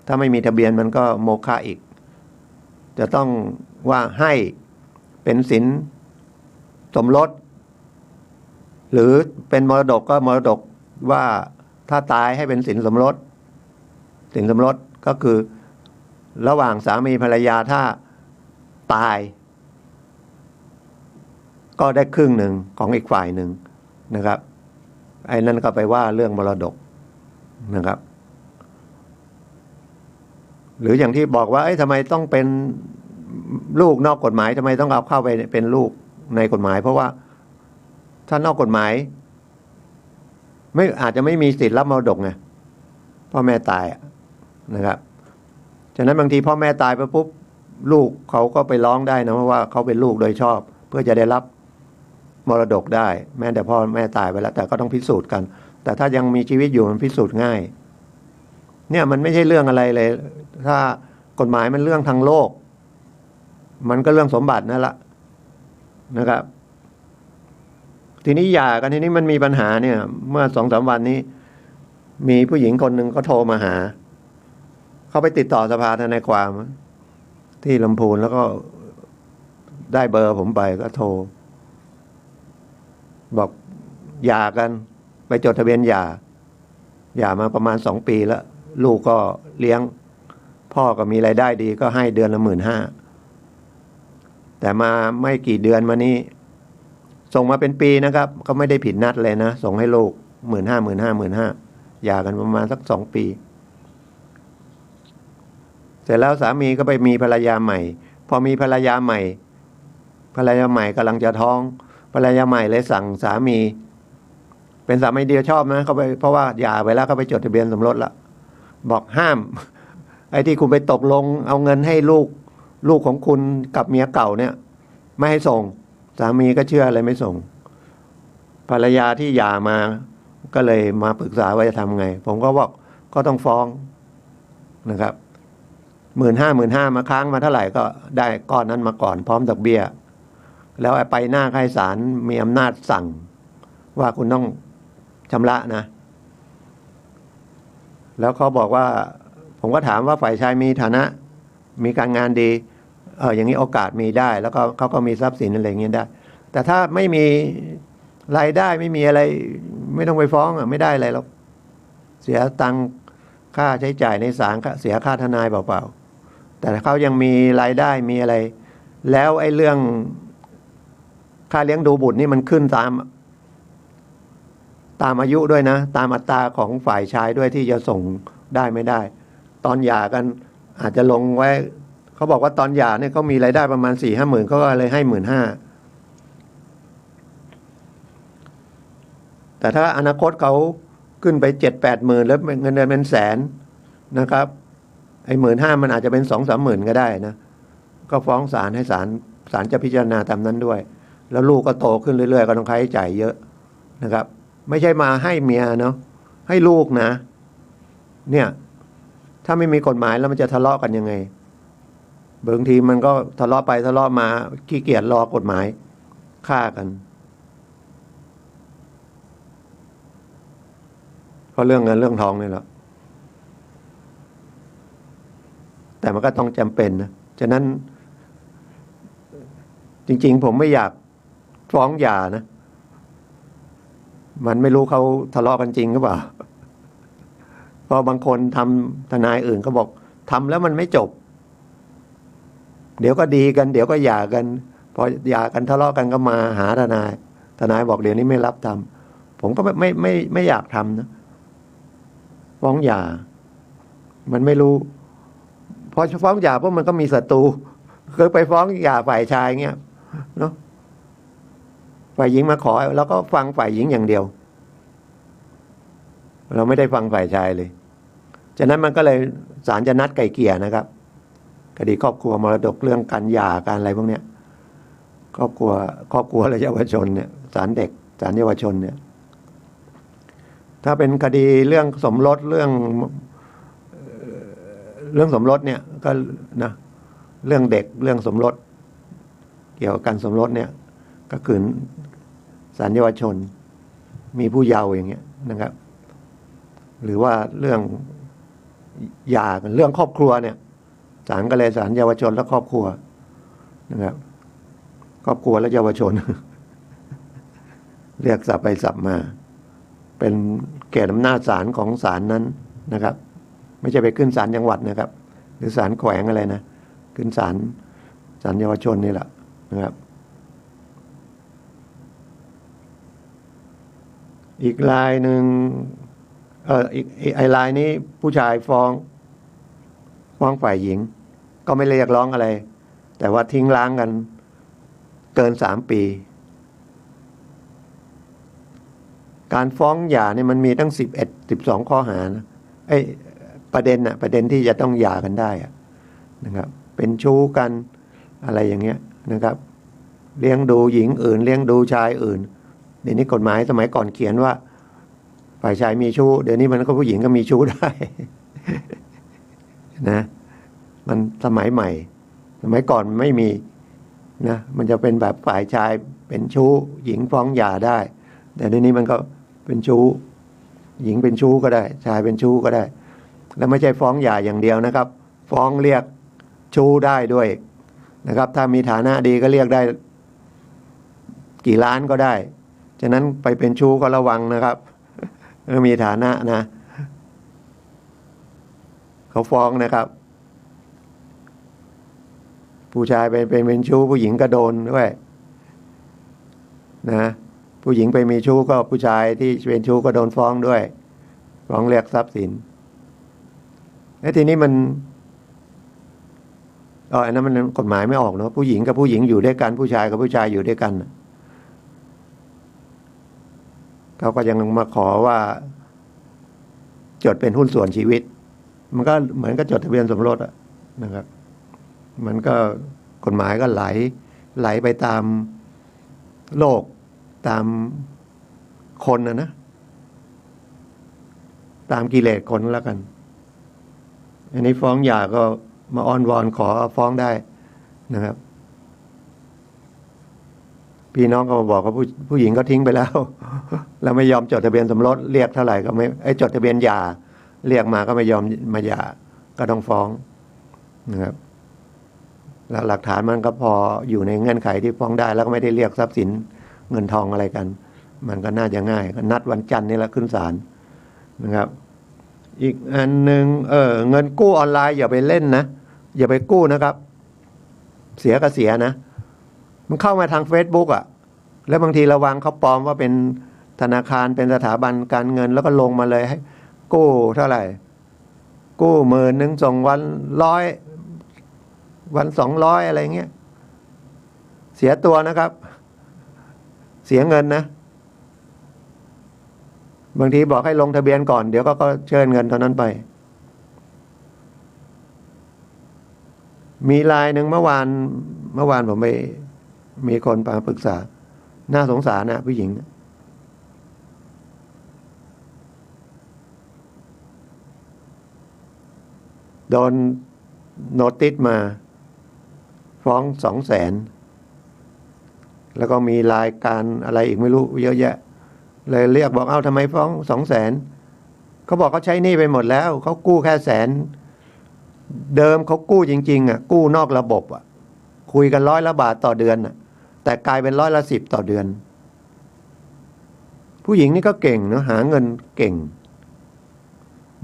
ถ้าไม่มีทะเบียนมันก็โมฆะอีกจะต้องว่าให้เป็นสินสมรสหรือเป็นมรดกก็มรดกว่าถ้าตายให้เป็นสินสมรสสินสมรสก็คือระหว่างสามีภรรยาถ้าตายก็ได้ครึ่งหนึ่งของอีกฝ่ายหนึ่งนะครับไอ้นั่นก็ไปว่าเรื่องมรดกนะครับหรืออย่างที่บอกว่าทำไมต้องเป็นลูกนอกกฎหมายทำไมต้องเอาเข้าไปเป็นลูกในกฎหมายเพราะว่าถ้านอกกฎหมายไม่อาจจะไม่มีสิทธิ์รับมรดกไงพ่อแม่ตายนะครับฉะนั้นบางทีพ่อแม่ตายไปปุ๊บลูกเขาก็ไปร้องได้นะเพราะว่าเขาเป็นลูกโดยชอบเพื่อจะได้รับมรดกได้แม้แต่พ่อแม่ตายไปแล้วแต่ก็ต้องพิสูจน์กันแต่ถ้ายังมีชีวิตอยู่มันพิสูจน์ง่ายเนี่ยมันไม่ใช่เรื่องอะไรเลยถ้ากฎหมายมันเรื่องทางโลกมันก็เรื่องสมบัตินั่นแหละนะครับทีนี้หย่ากันทีนี้มันมีปัญหาเนี่ยเมื่อ2-3 วันนี้มีผู้หญิงคนหนึ่งเขาโทรมาหาเขาไปติดต่อสภาทนายความที่ลำพูนแล้วก็ได้เบอร์ผมไปก็โทรบอกหย่ากันไปจดทะเบียนหย่ามาประมาณ2 ปีแล้วลูกก็เลี้ยงพ่อก็มีรายได้ดีก็ให้เดือนละ15,000แต่มาไม่กี่เดือนมานี้ส่งมาเป็นปีนะครับก็ไม่ได้ผิดนัดเลยนะส่งให้ลูก15,000หย่ากันประมาณสัก2 ปีเสร็จแล้วสามีก็ไปมีภรรยาใหม่พอมีภรรยาใหม่กำลังจะท้องภรรยาใหม่เลยสั่งสามีเป็นสามีเดียวชอบนะเขาไปเพราะว่าหย่าไปแล้วเขาไปจดทะเบียนสมรสแล้วบอกห้ามไอ้ที่คุณไปตกลงเอาเงินให้ลูกของคุณกับเมียเก่าเนี่ยไม่ให้ส่งสามีก็เชื่ออะไรไม่ส่งภรรยาที่หย่ามาก็เลยมาปรึกษาว่าจะทำไงผมก็บอกก็ต้องฟ้องนะครับ15,000มาค้างมาเท่าไหร่ก็ได้ก้อนนั้นมาก่อนพร้อมดอกเบี้ยแล้วไปหน้าศาลมีอำนาจสั่งว่าคุณต้องชำระนะแล้วเขาบอกว่าผมก็ถามว่าฝ่ายชายมีฐานะมีการงานดีอย่างนี้โอกาสมีได้แล้วก็เขาก็มีทรัพย์สินอะไรอย่างเงี้ยได้แต่ถ้าไม่มีรายได้ไม่มีอะไรไม่ต้องไปฟ้องไม่ได้อะไรหรอกเสียตังค่าใช้จ่ายในศาลเสียค่าทนายเปล่าๆแต่เขายังมีรายได้มีอะไรแล้วไอ้เรื่องค่าเลี้ยงดูบุตรนี่มันขึ้นตามอายุด้วยนะตามอัตราของฝ่ายชายด้วยที่จะส่งได้ไม่ได้ตอนหย่ากันอาจจะลงไว้เขาบอกว่าตอนหย่าเนี่ยเขามีรายได้ประมาณ4-5 หมื่นเขาก็เลยให้15,000แต่ถ้าอนาคตเขาขึ้นไป7-8 หมื่นแล้วเงินเดือนเป็น100,000นะครับไอ้15,000มันอาจจะเป็น2-3 หมื่นก็ได้นะก็ฟ้องศาลให้ศาลจะพิจารณาตามนั้นด้วยแล้วลูกก็โตขึ้นเรื่อยๆก็ต้องค่าใช้จ่ายเยอะนะครับไม่ใช่มาให้เมียเนาะให้ลูกนะเนี่ย ถ้าไม่มีกฎหมายแล้วมันจะทะเลาะกันยังไงบางทีมันก็ทะเลาะไปทะเลาะมาขี้เกียจรอกฎหมายฆ่ากันเพราะเรื่องเงินเรื่องทองนี่แหละแต่มันก็ต้องจำเป็นนะฉะนั้นจริงๆผมไม่อยากฟ้องหย่านะมันไม่รู้เขาทะเลาะกันจริงหรือเปล่าเพราะบางคนทำทนายอื่นก็บอกทำแล้วมันไม่จบเดี๋ยวก็ดีกันเดี๋ยวก็หย่ากันพอหย่ากันทะเลาะกันก็มาหาทนายบอกเดี๋ยวนี้ไม่รับทำผมก็ไม่อยากทำนะฟ้องหย่ามันไม่รู้พอฟ้องหย่าเพราะมันก็มีศัตรูเคยไปฟ้องหย่าฝ่ายชายเงี้ยเนาะฝ่ายหญิงมาขอแล้วก็ฟังฝ่ายหญิงอย่างเดียวเราไม่ได้ฟังฝ่ายชายเลยฉะนั้นมันก็เลยศาลจะนัดไกล่เกลี่ยนะครับคดีครอบครัวมรดกเรื่องการหย่าการอะไรพวกเนี้ยครอบครัวและเยาวชนเนี่ยศาลเด็กศาลเยาวชนเนี่ยถ้าเป็นคดีเรื่องสมรสเรื่องสมรสเนี่ยก็นะเรื่องเด็กเรื่องสมรสเกี่ยวกับการสมรสเนี่ยก็คือศาลเยาวชนมีผู้เยาว์อย่างเงี้ยนะครับหรือว่าเรื่องหย่ากันเรื่องครอบครัวเนี่ยศาลก็เลยศาลเยาวชนและครอบครัวนะครับครอบครัวและเยาวชน เรียกศัพท์ไปศัพท์มาเป็นเขตอำนาจศาลของศาลนั้นนะครับไม่ใช่ไปขึ้นศาลจังหวัดนะครับหรือศาลแขวงอะไรนะขึ้นศาลเยาวชนนี่แหละนะครับอีกรายหนึ่งอีกรายนี้ผู้ชายฟ้องฝ่ายหญิงก็ไม่เรียกร้องอะไรแต่ว่าทิ้งร้างกันเกิน3 ปีการฟ้องหย่าเนี่ยมันมีตั้ง12 ข้อหานะประเด็นที่จะต้องหย่ากันได้นะครับเป็นชู้กันอะไรอย่างเงี้ยนะครับเลี้ยงดูหญิงอื่นเลี้ยงดูชายอื่นเดี๋ยวนี้กฎหมายสมัยก่อนเขียนว่าฝ่ายชายมีชู้เดี๋ยวนี้มันก็ผู้หญิงก็มีชู้ได้ นะมันสมัยใหม่สมัยก่อนมันไม่มีนะมันจะเป็นแบบฝ่ายชายเป็นชู้หญิงฟ้องหย่าได้แต่เดี๋ยวนี้มันก็เป็นชู้หญิงเป็นชู้ก็ได้ชายเป็นชู้ก็ได้แล้วไม่ใช่ฟ้องหย่าอย่างเดียวนะครับฟ้องเรียกชู้ได้ด้วยนะครับถ้ามีฐานะดีก็เรียกได้กี่ล้านก็ได้ฉะนั้นไปเป็นชู้ก็ระวังนะครับมีฐานะนะเขาฟ้องนะครับผู้ชายไปเป็นชู้ผู้หญิงก็โดนด้วยนะผู้หญิงไปมีชู้ก็ผู้ชายที่เป็นชู้ก็โดนฟ้องด้วยฟ้องเรียกทรัพย์สินแล้วทีนี้มันอันนั้นมันกฎหมายไม่ออกเนาะผู้หญิงกับผู้หญิงอยู่ด้วยกันผู้ชายกับผู้ชายอยู่ด้วยกันเขาก็ยังมาขอว่าจดเป็นหุ้นส่วนชีวิตมันก็เหมือนกับจดทะเบียนสมรสนะครับมันก็กฎหมายก็ไหลไปตามโลกตามคนนะตามกิเลสคนแล้วกันอันนี้ฟ้องหย่าก็มาอ้อนวอนขอฟ้องได้นะครับพี่น้องก็มาบอกว่าผู้หญิงก็ทิ้งไปแล้ว แล้วไม่ยอมจดทะเบียนสมรสเรียกเท่าไหร่ก็ไม่จดทะเบียนหย่าเรียกมาก็ไม่ยอมมาหย่าก็ต้องฟ้องนะครับแล้วหลักฐานมันก็พออยู่ในเงื่อนไขที่ฟ้องได้แล้วก็ไม่ได้เรียกทรัพย์สินเงินทองอะไรกันมันก็น่าจะง่ายก็นัดวันจันทร์นี่แหละขึ้นศาลนะครับอีกอันหนึ่งเงินกู้ออนไลน์อย่าไปเล่นนะอย่าไปกู้นะครับเสียก็เสียนะมันเข้ามาทาง Facebook แล้วบางทีระวังเขาปลอมว่าเป็นธนาคารเป็นสถาบันการเงินแล้วก็ลงมาเลยให้กู้เท่าไหร่กู้10,000ส่งวัน100วัน200อะไรเงี้ยเสียตัวนะครับเสียเงินนะบางทีบอกให้ลงทะเบียนก่อนเดี๋ยวก็เชิญเงินเท่านั้นไปมีรายหนึ่งเมื่อวานผมไปมีคนมาปรึกษาน่าสงสารนะผู้หญิง โดนโนติสมาฟ้อง200,000แล้วก็มีรายการอะไรอีกไม่รู้เยอะแยะเลยเรียกบอกทำไมฟ้อง200,000เขาบอกเขาใช้หนี้ไปหมดแล้วเขากู้แค่100,000เดิมเขากู้จริงๆกู้นอกระบบคุยกัน100 บาทต่อเดือนแต่กลายเป็น10ต่อเดือนผู้หญิงนี่ก็เก่งเนาะหาเงินเก่ง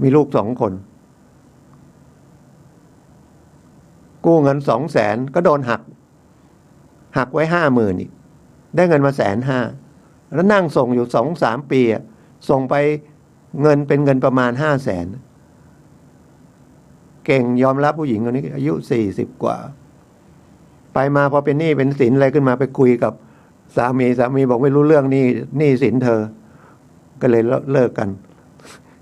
มีลูก2 คน กู้เงิน200,000ก็โดนหักไว้50,000อีกได้เงินมา150,000แล้วนั่งส่งอยู่2-3 ปีส่งไปเงินเป็นเงินประมาณ500,000เก่งยอมรับผู้หญิงคนนี้อายุ40 กว่าไปมาพอเป็นหนี้เป็นสินอะไรขึ้นมาไปคุยกับสามีบอกไม่รู้เรื่องหนี้สินเธอก็เลยเลิกกัน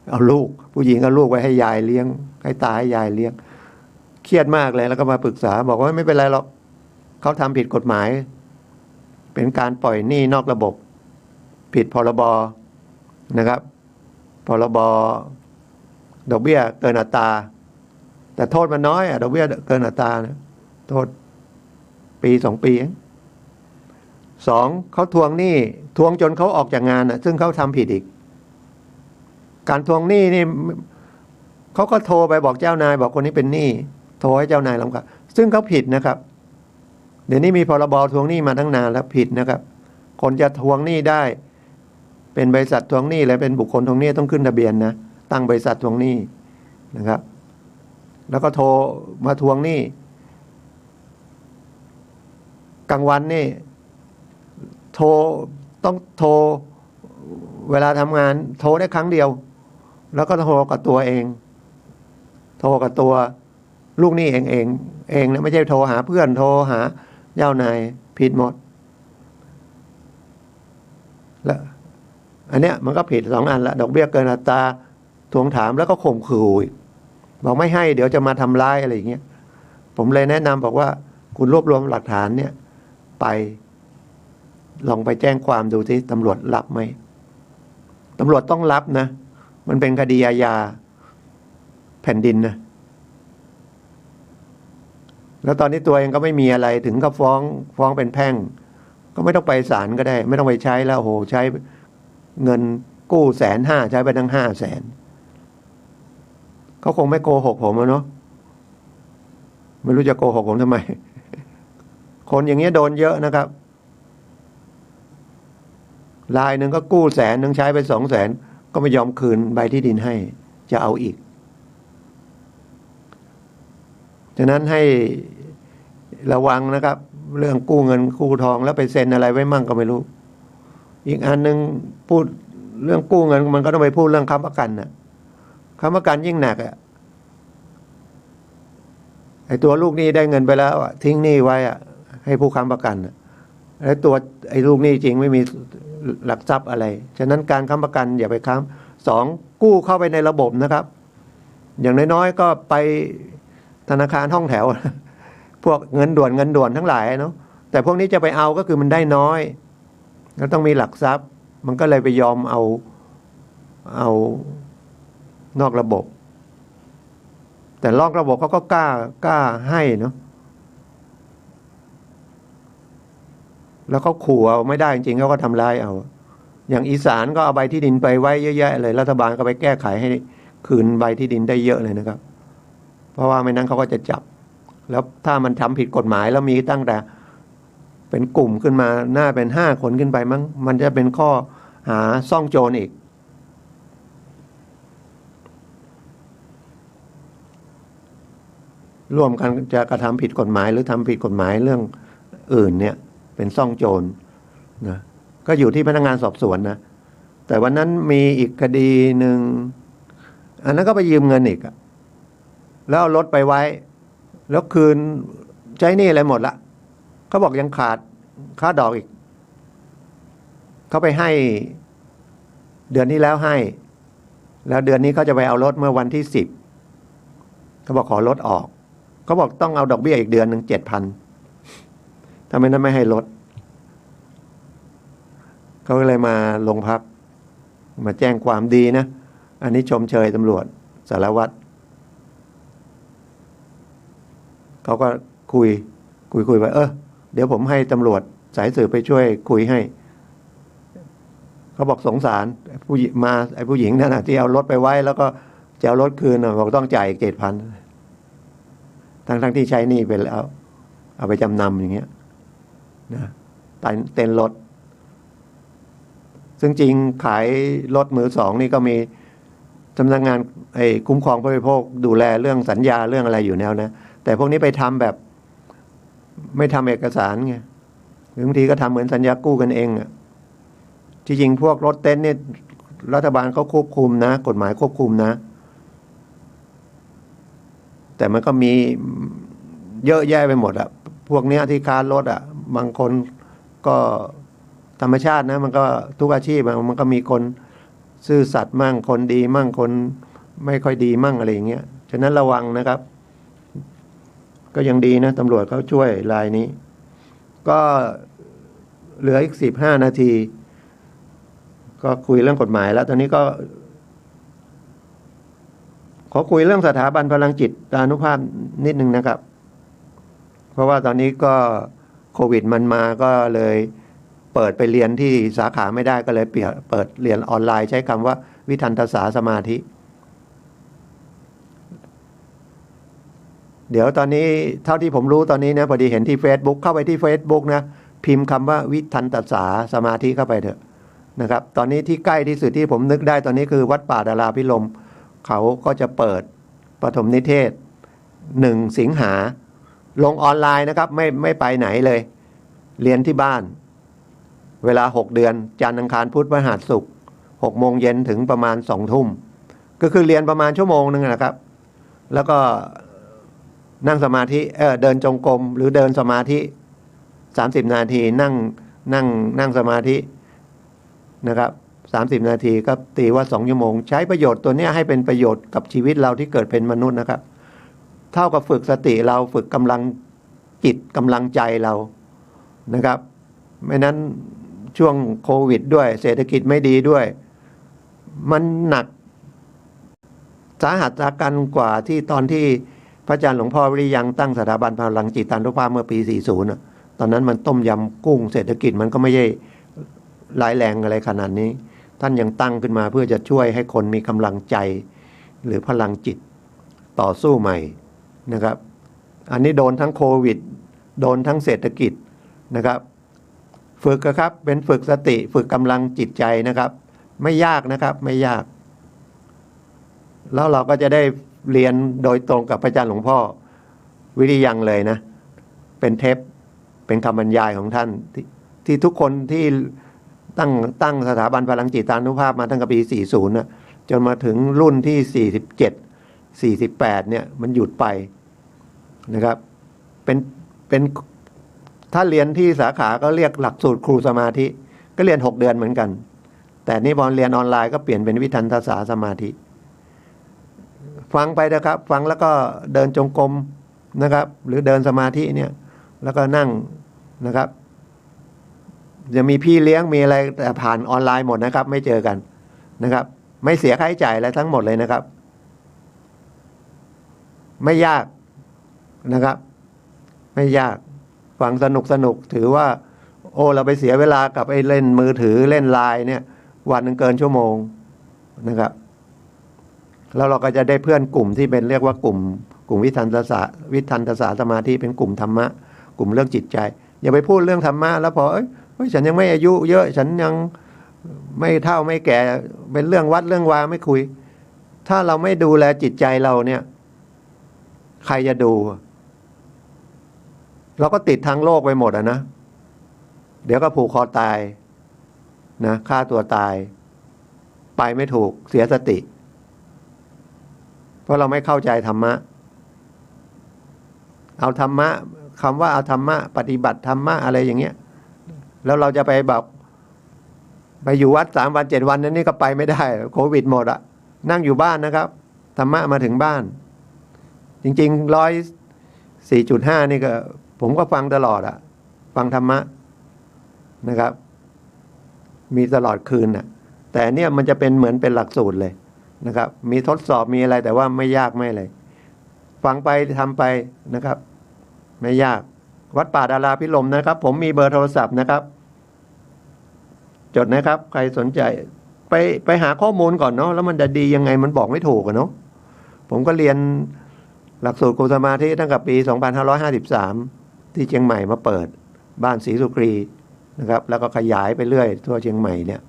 เอาลูกผู้หญิงเอาลูกไว้ให้ยายเลี้ยงให้ตาให้ยายเลี้ยงเครียดมากเลยแล้วก็มาปรึกษาบอกว่าไม่เป็นไรหรอกเขาทำผิดกฎหมายเป็นการปล่อยหนี้นอกระบบผิดพรบนะครับพรบดอกเบี้ยเกินอัตราแต่โทษมันน้อยดอกเบี้ยเกินอัตรานะโทษปี2 ปี2เขาทวงหนี้ทวงจนเขาออกจากงานซึ่งเขาทำผิดอีกการทวงหนี้นี่เขาก็โทรไปบอกเจ้านายบอกคนนี้เป็นหนี้โทรให้เจ้านายรำคาญซึ่งเขาผิดนะครับเดี๋ยวนี้มีพรบทวงหนี้มาตั้งนานแล้วผิดนะครับคนจะทวงหนี้ได้เป็นบริษัททวงหนี้และเป็นบุคคลทวงหนี้ต้องขึ้นทะเบียนนะตั้งบริษัททวงหนี้นะครับแล้วก็โทรมาทวงหนี้กลางวันนี่ต้องโทรเวลาทำงานโทรได้ครั้งเดียวแล้วก็โทรกับตัวเองโทรกับตัวลูกหนี้เองนะไม่ใช่โทรหาเพื่อนโทรหาเจ้านายผิดหมดแล้วอันเนี้ยมันก็ผิด2 อันละดอกเบี้ยเกินอัตราทวงถามแล้วก็ข่มขู่บอกไม่ให้เดี๋ยวจะมาทำร้ายอะไรอย่างเงี้ยผมเลยแนะนำบอกว่าคุณรวบรวมหลักฐานเนี่ยไปลองไปแจ้งความดูที่ตำรวจรับไหมตำรวจต้องรับนะมันเป็นคดีอาญาแผ่นดินนะแล้วตอนนี้ตัวเองก็ไม่มีอะไรถึงก็ฟ้องเป็นแพ่งก็ไม่ต้องไปศาลก็ได้ไม่ต้องไปใช้แล้วโหใช้เงินกู้150,000ใช้ไปตั้ง500,000เขาคงไม่โกหกผมเนาะไม่รู้จะโกหกผมทำไมคนอย่างเงี้ยโดนเยอะนะครับรายหนึ่งก็กู้100,000ใช้ไป200,000ก็ไม่ยอมคืนใบที่ดินให้จะเอาอีกฉะนั้นให้ระวังนะครับเรื่องกู้เงินกู้ทองแล้วไปเซ็นอะไรไว้มั่งก็ไม่รู้อีกอันนึงพูดเรื่องกู้เงินมันก็ต้องไปพูดเรื่องค้ำประกันค้ำประกันยิ่งหนักไอ้ตัวลูกหนี้ได้เงินไปแล้วทิ้งหนี้ไว้ให้ผู้ค้ำประกันแล้วตัวไอ้ลูกหนี้จริงไม่มีหลักทรัพย์อะไรฉะนั้นการค้ำประกันอย่าไปค้ำ2กู้เข้าไปในระบบนะครับอย่างน้อยๆก็ไปธนาคารห้องแถวพวกเงินด่วนทั้งหลายเนาะแต่พวกนี้จะไปเอาก็คือมันได้น้อยแล้วต้องมีหลักทรัพย์มันก็เลยไปยอมเอานอกระบบแต่นอกระบบเขาก็กล้าให้เนาะแล้วเขาขู่เอาไม่ได้จริงๆเขาก็ทำร้ายเอาอย่างอีสานก็เอาใบที่ดินไปไว้เยอะแยะเลยรัฐบาลก็ไปแก้ไขให้คืนใบที่ดินได้เยอะเลยนะครับเพราะว่าไม่นั้นเขาก็จะจับแล้วถ้ามันทำผิดกฎหมายแล้วมีตั้งแต่เป็นกลุ่มขึ้นมาหน้าเป็น5 คนขึ้นไปมั้งมันจะเป็นข้อหาซ่องโจรอีกร่วมกันจะกระทำผิดกฎหมายหรือทำผิดกฎหมายเรื่องอื่นเนี่ยเป็นซ่องโจรนะก็อยู่ที่พนักงานสอบสวนนะแต่วันนั้นมีอีกคดีหนึ่งอันนั้นก็ไปยืมเงินอีกแล้วเอารถไปไว้แล้วคืนใช้หนี้อะไรหมดละเขาบอกยังขาดค่าดอกอีกเขาไปให้เดือนที่แล้วให้แล้วเดือนนี้เขาจะไปเอารถเมื่อวันที่10เขาบอกขอลดออกเขาบอกต้องเอาดอกเบี้ยอีกเดือนหนึ่ง7,000ทำไมนั้นไม่ให้ลดเขาก็เลยมาโรงพักมาแจ้งความดีนะอันนี้ชมเชยตำรวจสารวัตร เขาก็คุยไปเดี๋ยวผมให้ตำรวจสายสืบไปช่วยคุยให้เขาบอกสงสารผู้หญิงมาไอ้ผู้หญิงนั่นนะที่เอารถไปไว้แล้วก็จะเอารถคืนบอกต้องจ่าย7,000ทั้งที่ใช้หนี้ไปแล้วเอาไปจำนำอย่างเงี้ยนะเต็นรถซึ่งจริงขายรถมือสองนี่ก็มีสำนักงานคุ้มครองผู้บริโภคดูแลเรื่องสัญญาเรื่องอะไรอยู่แล้วนะแต่พวกนี้ไปทำแบบไม่ทำเอกสารไงบางทีก็ทำเหมือนสัญญากู้กันเองอ่ะที่จริงพวกรถเต็นท์เนี่ยรัฐบาลเขาควบคุมนะกฎหมายควบคุมนะแต่มันก็มีเยอะแยะไปหมดอะพวกเนี้ยที่ค้ารถอะบางคนก็ธรรมชาตินะมันก็ทุกอาชีพมันก็มีคนซื่อสัตย์มั่งคนดีมั่งคนไม่ค่อยดีมั่งอะไรอย่างเงี้ยฉะนั้นระวังนะครับ ก็ยังดีนะตำรวจเขาช่วยรายนี้ก็เหลืออีก15 นาทีก็คุยเรื่องกฎหมายแล้วตอนนี้ก็ขอคุยเรื่องสถาบันพลังจิตอานุภาพนิดนึงนะครับ เพราะว่าตอนนี้ก็โควิดมันมาก็เลยเปิดไปเรียนที่สาขาไม่ได้ก็เลยเปิดเรียนออนไลน์ใช้คำว่าวิทันตศาสมาธิเดี๋ยวตอนนี้เท่าที่ผมรู้ตอนนี้นะพอดีเห็นที่ Facebook เข้าไปที่ Facebook นะพิมพ์คำว่าวิทันตศาสมาธิเข้าไปเถอะนะครับตอนนี้ที่ใกล้ที่สุดที่ผมนึกได้ตอนนี้คือวัดป่าดาราพิรมย์เขาก็จะเปิดปฐมนิเทศ1 สิงหาลงออนไลน์นะครับไม่ไปไหนเลยเรียนที่บ้านเวลา6 เดือนจันทร์อังคารพุธพฤหัสศุกร์6 โมงเย็นถึงประมาณ2 ทุ่มก็คือเรียนประมาณ1 ชั่วโมงนะครับแล้วก็นั่งสมาธิเดินจงกรมหรือเดินสมาธิ30 นาทีนั่งสมาธินะครับ30 นาทีก็ตีว่า2 ชั่วโมงใช้ประโยชน์ตัวนี้ให้เป็นประโยชน์กับชีวิตเราที่เกิดเป็นมนุษย์นะครับเท่ากับฝึกสติเราฝึกกำลังจิตกำลังใจเรานะครับไม่นั้นช่วงโควิดด้วยเศรษฐกิจไม่ดีด้วยมันหนักสาหัสกันกว่าที่ตอนที่พระอาจารย์หลวงพ่อวิริยังตั้งสถาบันพลังจิตานุภาพเมื่อปี40ตอนนั้นมันต้มยำกุ้งเศรษฐกิจมันก็ไม่ใช่ร้ายแรงอะไรขนาดนี้ท่านยังตั้งขึ้นมาเพื่อจะช่วยให้คนมีกำลังใจหรือพลังจิตต่อสู้ใหม่นะครับอันนี้โดนทั้งโควิดโดนทั้งเศรษฐกิจนะครับฝึกครับเป็นฝึกสติฝึกกำลังจิตใจนะครับไม่ยากนะครับไม่ยากแล้วเราก็จะได้เรียนโดยตรงกับพระอาจารย์หลวงพ่อวิริยังเลยนะเป็นเทปเป็นคำบรรยายของท่านที่ทุกคนที่ตั้งสถาบันพลังจิตานุภาพมาตั้งแต่ปี40นะจนมาถึงรุ่นที่47 48เนี่ยมันหยุดไปนะครับเป็นถ้าเรียนที่สาขาก็เรียกหลักสูตรครูสมาธิก็เรียน6 เดือนเหมือนกันแต่นี่พอเรียนออนไลน์ก็เปลี่ยนเป็นวิทันตศาสมาธิฟังไปนะครับฟังแล้วก็เดินจงกรมนะครับหรือเดินสมาธิเนี่ยแล้วก็นั่งนะครับจะมีพี่เลี้ยงมีอะไรแต่ผ่านออนไลน์หมดนะครับไม่เจอกันนะครับไม่เสียค่าใช้จ่ายอะไรทั้งหมดเลยนะครับไม่ยากนะครับไม่ยากฟังสนุกถือว่าโอ้เราไปเสียเวลากับไอ้เล่นมือถือเล่นไลน์เนี่ยวันนึงเกินชั่วโมงนะครับแล้วเราก็จะได้เพื่อนกลุ่มที่เป็นเรียกว่ากลุ่มวิทันตศาสมาธิเป็นกลุ่มธรรมะกลุ่มเรื่องจิตใจอย่าไปพูดเรื่องธรรมะแล้วพอฉันยังไม่อายุเยอะฉันยังไม่เฒ่าไม่แก่เป็นเรื่องวัดเรื่องวาไม่คุยถ้าเราไม่ดูแลจิตใจเราเนี่ยใครจะดูเราก็ติดทางโลกไปหมดนะเดี๋ยวก็ผูกคอตายนะฆ่าตัวตายไปไม่ถูกเสียสติเพราะเราไม่เข้าใจธรรมะเอาธรรมะคำว่าเอาธรรมะปฏิบัติธรรมะอะไรอย่างเงี้ยแล้วเราจะไปแบบไปอยู่วัด3 วัน 7 วันนั้นนี่ก็ไปไม่ได้โควิดหมดอะนั่งอยู่บ้านนะครับธรรมะมาถึงบ้านจริงๆ104.5นี่ก็ผมก็ฟังตลอดอะฟังธรรมะนะครับมีตลอดคืนน่ะแต่เนี่ยมันจะเป็นเหมือนเป็นหลักสูตรเลยนะครับมีทดสอบมีอะไรแต่ว่าไม่ยากไม่เลยฟังไปทำไปนะครับ ไม่ยากวัดป่าดาราพิรมย์นะครับผมมีเบอร์โทรศัพท์นะครับจดนะครับใครสนใจไปหาข้อมูลก่อนเนาะแล้วมันจะดียังไงมันบอกไม่ถูกอะเนาะผมก็เรียนหลักสูตรครูสมาธิตั้งแต่ปี2553ที่เชียงใหม่มาเปิดบ้านศรีสุกรีนะครับแล้วก็ขยายไปเรื่อยทั่วเชียงใหม่เนี่ย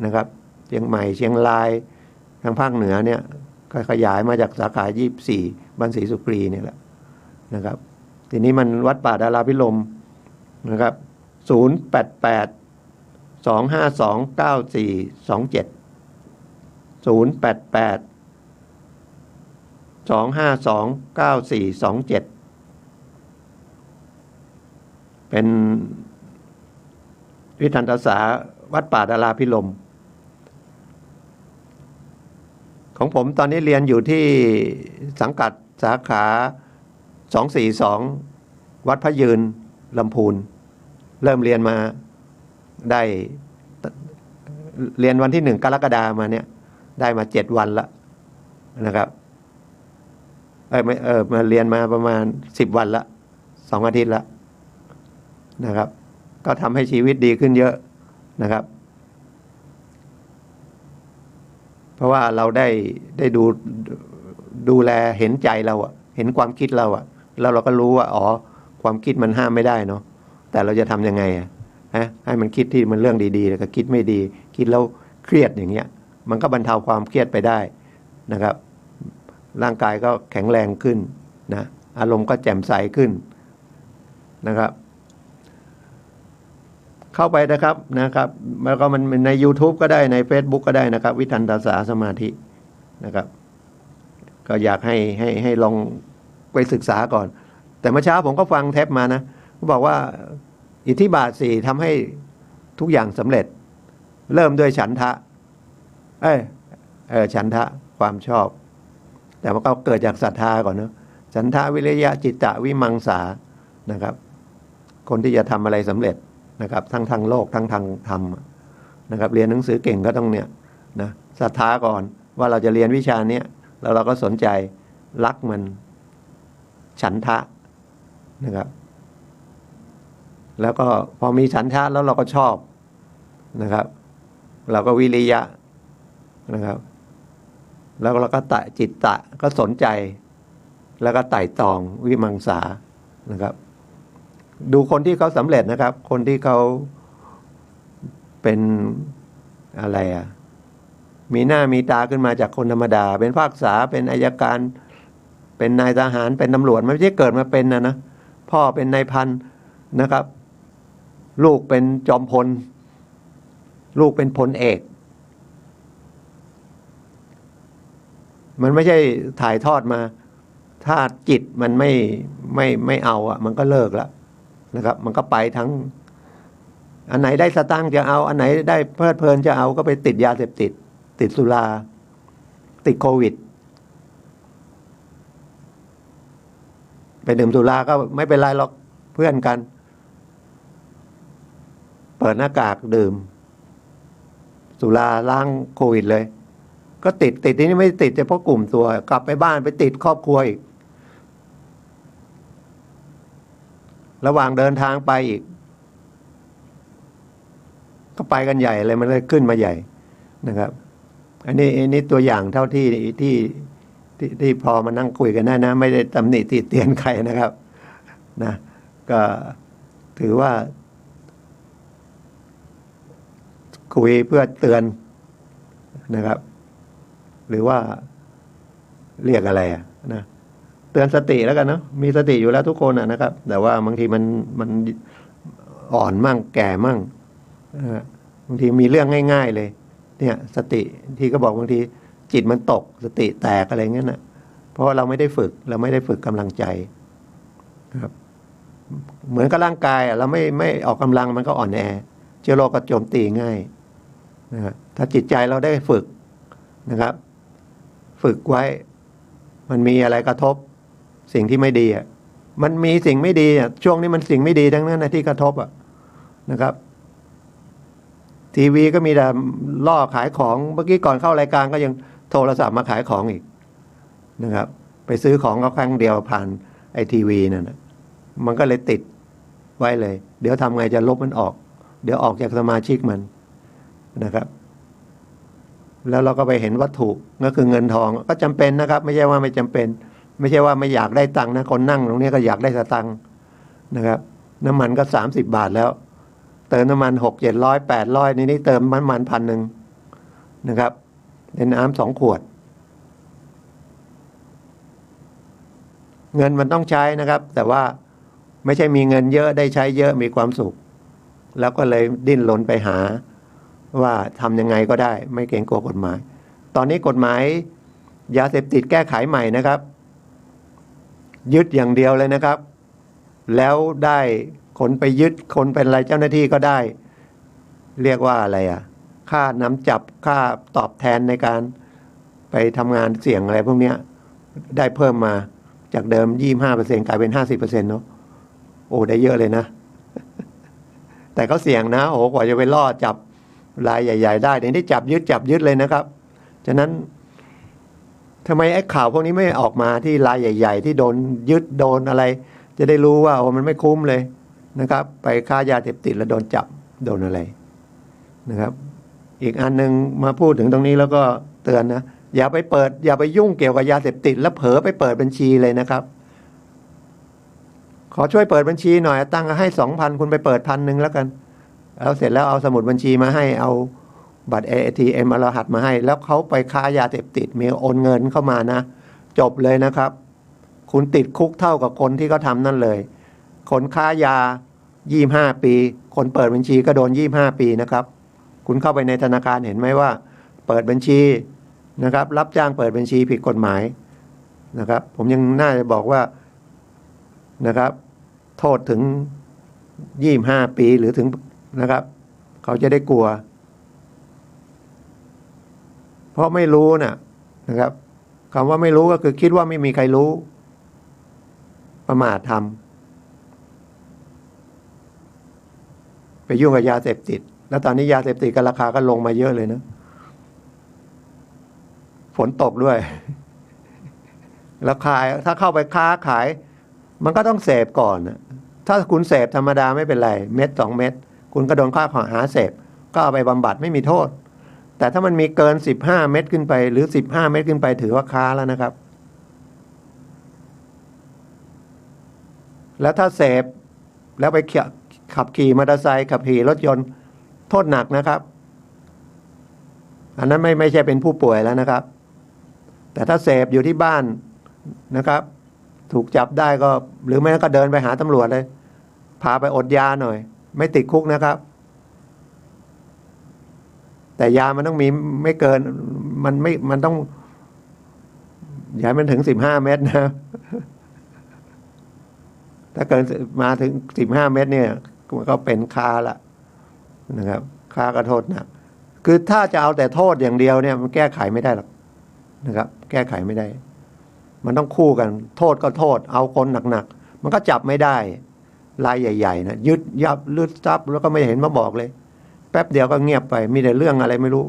นะครับเชียงใหม่เชียงรายทางภาคเหนือเนี่ยก็ขยายมาจากสาขา24บ้านศรีสุกรีเนี่ยแหละนะครับทีนี้มันวัดป่าดาราพิรมย์นะครับ088 252 9427 088 252 9427เป็นวิทันตสาวัดป่าดาราพิรมย์ของผมตอนนี้เรียนอยู่ที่สังกัดสาขา242วัดพระยืนลำพูนเริ่มเรียนมาได้เรียนวันที่1กรกฎาคมมาเนี่ยได้มา7วันละนะครับมาเรียนมาประมาณ10วันละ2 อาทิตย์ละนะครับก็ทำให้ชีวิตดีขึ้นเยอะนะครับเพราะว่าเราได้ดูแลเห็นใจเราอะเห็นความคิดเราอะแล้วเราก็รู้ว่าอ๋อความคิดมันห้ามไม่ได้เนาะแต่เราจะทำยังไงอะให้มันคิดที่มันเรื่องดีๆแล้วก็คิดไม่ดีคิดแล้วเครียดอย่างเงี้ยมันก็บรรเทาความเครียดไปได้นะครับร่างกายก็แข็งแรงขึ้นนะอารมณ์ก็แจ่มใสขึ้นนะครับเข้าไปนะครับแล้วก็มันใน YouTube ก็ได้ใน Facebook ก็ได้นะครับวิทันตสาสมาธินะครับก็อยากให้ลองไปศึกษาก่อนแต่เมื่อเช้าผมก็ฟังเทปมานะเขาบอกว่าอิทธิบาท4ทำให้ทุกอย่างสำเร็จเริ่มด้วยฉันทะฉันทะความชอบแต่มันก็เกิดจากศรัทธาก่อนเนาะฉันทะวิริยะจิตตะวิมังสานะครับคนที่จะทำอะไรสำเร็จนะครับทั้งทางโลกทั้งทางธรรมนะครับเรียนหนังสือเก่งก็ต้องเนี่ยนะศรัทธาก่อนว่าเราจะเรียนวิชาเนี้ยแล้วเราก็สนใจรักมันฉันทะนะครับแล้วก็พอมีฉันทะแล้วเราก็ชอบนะครับเราก็วิริยะนะครับแล้วเราก็จิตตะก็สนใจแล้วก็ไต่ตองวิมังสานะครับดูคนที่เขาสำเร็จนะครับคนที่เขาเป็นอะไรมีหน้ามีตาขึ้นมาจากคนธรรมดาเป็นภาคษาเป็นอัยการเป็นนายทหารเป็นตำรวจไม่ใช่เกิดมาเป็นนะพ่อเป็นนายพันนะครับลูกเป็นจอมพลลูกเป็นพลเอกมันไม่ใช่ถ่ายทอดมาถ้าจิตมันไม่เอามันก็เลิกแล้วนะครับมันก็ไปทั้งอันไหนได้สตางค์จะเอาอันไหนได้เพลิดเพลินจะเอาก็ไปติดยาเสพติดติดสุราติดโควิดไปดื่มสุราก็ไม่เป็นไรหรอกเพื่อนกันเปิดหน้ากากดื่มสุราล้างโควิดเลยก็ติดที่นี่ไม่ติดเฉพาะกลุ่มตัวกลับไปบ้านไปติดครอบครัวอีกระหว่างเดินทางไปอีกก็ไปกันใหญ่เลยมันเลยขึ้นมาใหญ่นะครับอันนี้ตัวอย่างเท่าที่พอมานั่งคุยกันได้นะไม่ได้ตำหนิติเตียนใครนะครับนะก็ถือว่าคุยเพื่อเตือนนะครับหรือว่าเรียกอะไรนะเตือนสติแล้วกันเนาะมีสติอยู่แล้วทุกคนนะครับแต่ว่าบางทีมันอ่อนมั่งแก่มั่งบางทีมีเรื่องง่ายๆเลยเนี่ยสติที่ก็บอกบางทีจิตมันตกสติแตกอะไรเงี้ยนะเพราะเราไม่ได้ฝึกกำลังใจครับเหมือนกับร่างกายเราไม่ออกกำลังมันก็อ่อนแอเชื้อโรคก็โจมตีง่ายนะถ้าจิตใจเราได้ฝึกนะครับฝึกไว้มันมีอะไรกระทบสิ่งที่ไม่ดีมันมีสิ่งไม่ดีช่วงนี้มันสิ่งไม่ดีทั้งนั้นนะที่กระทบนะครับทีวีก็มีแต่ล่อขายของเมื่อกี้ก่อนเข้ารายการก็ยังโทรศัพท์มาขายของอีกนะครับไปซื้อของก็ครั้งเดียวผ่านไอทีวีนั่นนะ มันก็เลยติดไว้เลย เดี๋ยวทำไงจะลบมันออก เดี๋ยวออกจากสมาชิกมันนะครับ แล้วเราก็ไปเห็นวัตถุก็คือเงินทองก็จำเป็นนะครับ ไม่ใช่ว่าไม่จำเป็น ไม่ใช่ว่าไม่อยากได้ตังค์นะคนนั่งตรงนี้ก็อยากได้สตังค์นะครับ น้ำมันก็30 บาทแล้ว เติมน้ำมัน600-700-800นี่เติมน้ำมัน1,000นะครับในน้ำ2 ขวด เงินมันต้องใช้นะครับ แต่ว่าไม่ใช่มีเงินเยอะได้ใช้เยอะมีความสุข แล้วก็เลยดิ้นรนไปหาว่าทำยังไงก็ได้ ไม่เกรงกลัวกฎหมาย ตอนนี้กฎหมายยาเสพติดแก้ไขใหม่นะครับ ยึดอย่างเดียวเลยนะครับ แล้วได้คนไปยึดคนเป็นอะไรเจ้าหน้าที่ก็ได้ เรียกว่าอะไรอ่ะค่าน้ำจับค่าตอบแทนในการไปทำงานเสี่ยงอะไรพวกเนี้ยได้เพิ่มมาจากเดิม25%กลายเป็น50%เนาะโอ้ได้เยอะเลยนะ แต่เขาเสี่ยงนะโอ้กว่าจะไปล่อจับรายใหญ่ๆได้เดี๋ยวนี้จับยึดเลยนะครับฉะนั้นทำไมไอ้ข่าวพวกนี้ไม่ออกมาที่รายใหญ่ๆที่โดนยึดโดนอะไรจะได้รู้ว่าโอ้มันไม่คุ้มเลยนะครับ ไปค้ายาเสพติดแล้วโดนจับโดนอะไรนะครับ อีกอันนึงมาพูดถึงตรงนี้แล้วก็เตือนนะอย่าไปยุ่งเกี่ยวกับยาเสพติดแล้วเผลอไปเปิดบัญชีเลยนะครับ ขอช่วยเปิดบัญชีหน่อยตั้งให้2,000คุณไปเปิด1,000แล้วกันแล้วเสร็จแล้วเอาสมุดบัญชีมาให้เอาบัตร ATM รหัสมาให้แล้วเขาไปค้ายาเสพติดมีโอนเงินเข้ามานะจบเลยนะครับคุณติดคุกเท่ากับคนที่เขาทำนั่นเลยคนค้ายา25 ปีคนเปิดบัญชีก็โดน25 ปีนะครับคุณเข้าไปในธนาคารเห็นไหมว่าเปิดบัญชีนะครับรับจ้างเปิดบัญชีผิดกฎหมายนะครับผมยังน่าจะบอกว่านะครับโทษถึง25 ปีหรือถึงนะครับเขาจะได้กลัวเพราะไม่รู้นะครับคำว่าไม่รู้ก็คือคิดว่าไม่มีใครรู้ประมาททำไปยุ่งกับยาเสพติดแล้วตอนนี้ยาเสพติดกับราคาก็ลงมาเยอะเลยนะฝนตกด้วยแล้วขายถ้าเข้าไปค้าขายมันก็ต้องเสพก่อนนะถ้าคุณเสพธรรมดาไม่เป็นไรเม็ด2 เม็ดคุณก็โดนข้อหาเสพก็เอาไปบำบัดไม่มีโทษแต่ถ้ามันมีเกิน15 เม็ดขึ้นไปหรือ15 เม็ดขึ้นไปถือว่าค้าแล้วนะครับแล้วถ้าเสพแล้วไปขับขี่มอเตอร์ไซค์ขับขี่รถยนต์โทษหนักนะครับอันนั้นไม่ใช่เป็นผู้ป่วยแล้วนะครับแต่ถ้าเสพอยู่ที่บ้านนะครับถูกจับได้ก็หรือไม่ก็เดินไปหาตำรวจเลยพาไปอดยาหน่อยไม่ติดคุกนะครับแต่ยามันต้องมีไม่เกินมันต้องอย่าให้มันถึง15 เม็ดนะถ้าเกินมาถึง15 เม็ดเนี่ยก็เป็นค้าละนะครับค้าก็โทษหนักคือถ้าจะเอาแต่โทษอย่างเดียวเนี่ยมันแก้ไขไม่ได้หรอกนะครับแก้ไขไม่ได้มันต้องคู่กันโทษก็โทษเอาคนหนักๆมันก็จับไม่ได้รายใหญ่ๆนะยึดยับลึกทรัพย์แล้วก็ไม่เห็นมาบอกเลยแป๊บเดียวก็เงียบไปมีแต่เรื่องอะไรไม่รู้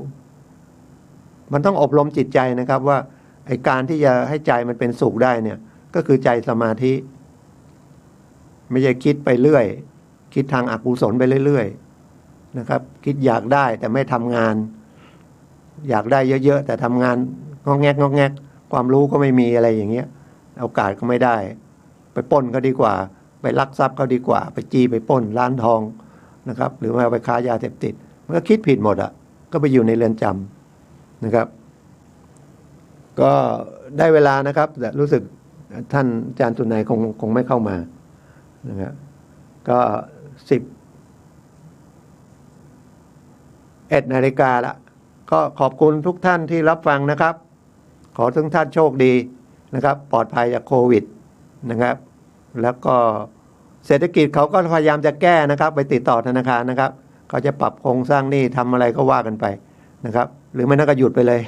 มันต้องอบรมจิตใจนะครับว่าไอ้การที่จะให้ใจมันเป็นสุขได้เนี่ยก็คือใจสมาธิไม่ใช่คิดไปเรื่อยคิดทางอกุศลไปเรื่อยๆนะครับคิดอยากได้แต่ไม่ทำงานอยากได้เยอะๆแต่ทำงานงอกแงกความรู้ก็ไม่มีอะไรอย่างเงี้ยโอกาสก็ไม่ได้ไปปล้นก็ดีกว่าไปลักทรัพย์ก็ดีกว่าไปจี้ไปปล้นร้านทองนะครับหรือว่าไปค้ายาเสพติดมันก็คิดผิดหมดอ่ะก็ไปอยู่ในเรือนจำนะครับก็ได้เวลานะครับแต่รู้สึกท่านอาจารย์สุนัยคงไม่เข้ามานะครับก็11 นาฬิกาละก็ขอบคุณทุกท่านที่รับฟังนะครับขอทุกท่านโชคดีนะครับปลอดภัยจากโควิดนะครับแล้วก็เศรษฐกิจเขาก็พยายามจะแก้นะครับไปติดต่อธนาคารนะครับเขาจะปรับโครงสร้างหนี้ทำอะไรก็ว่ากันไปนะครับหรือไม่นั่นก็หยุดไปเลย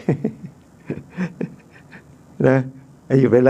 นะหยุดไปเลย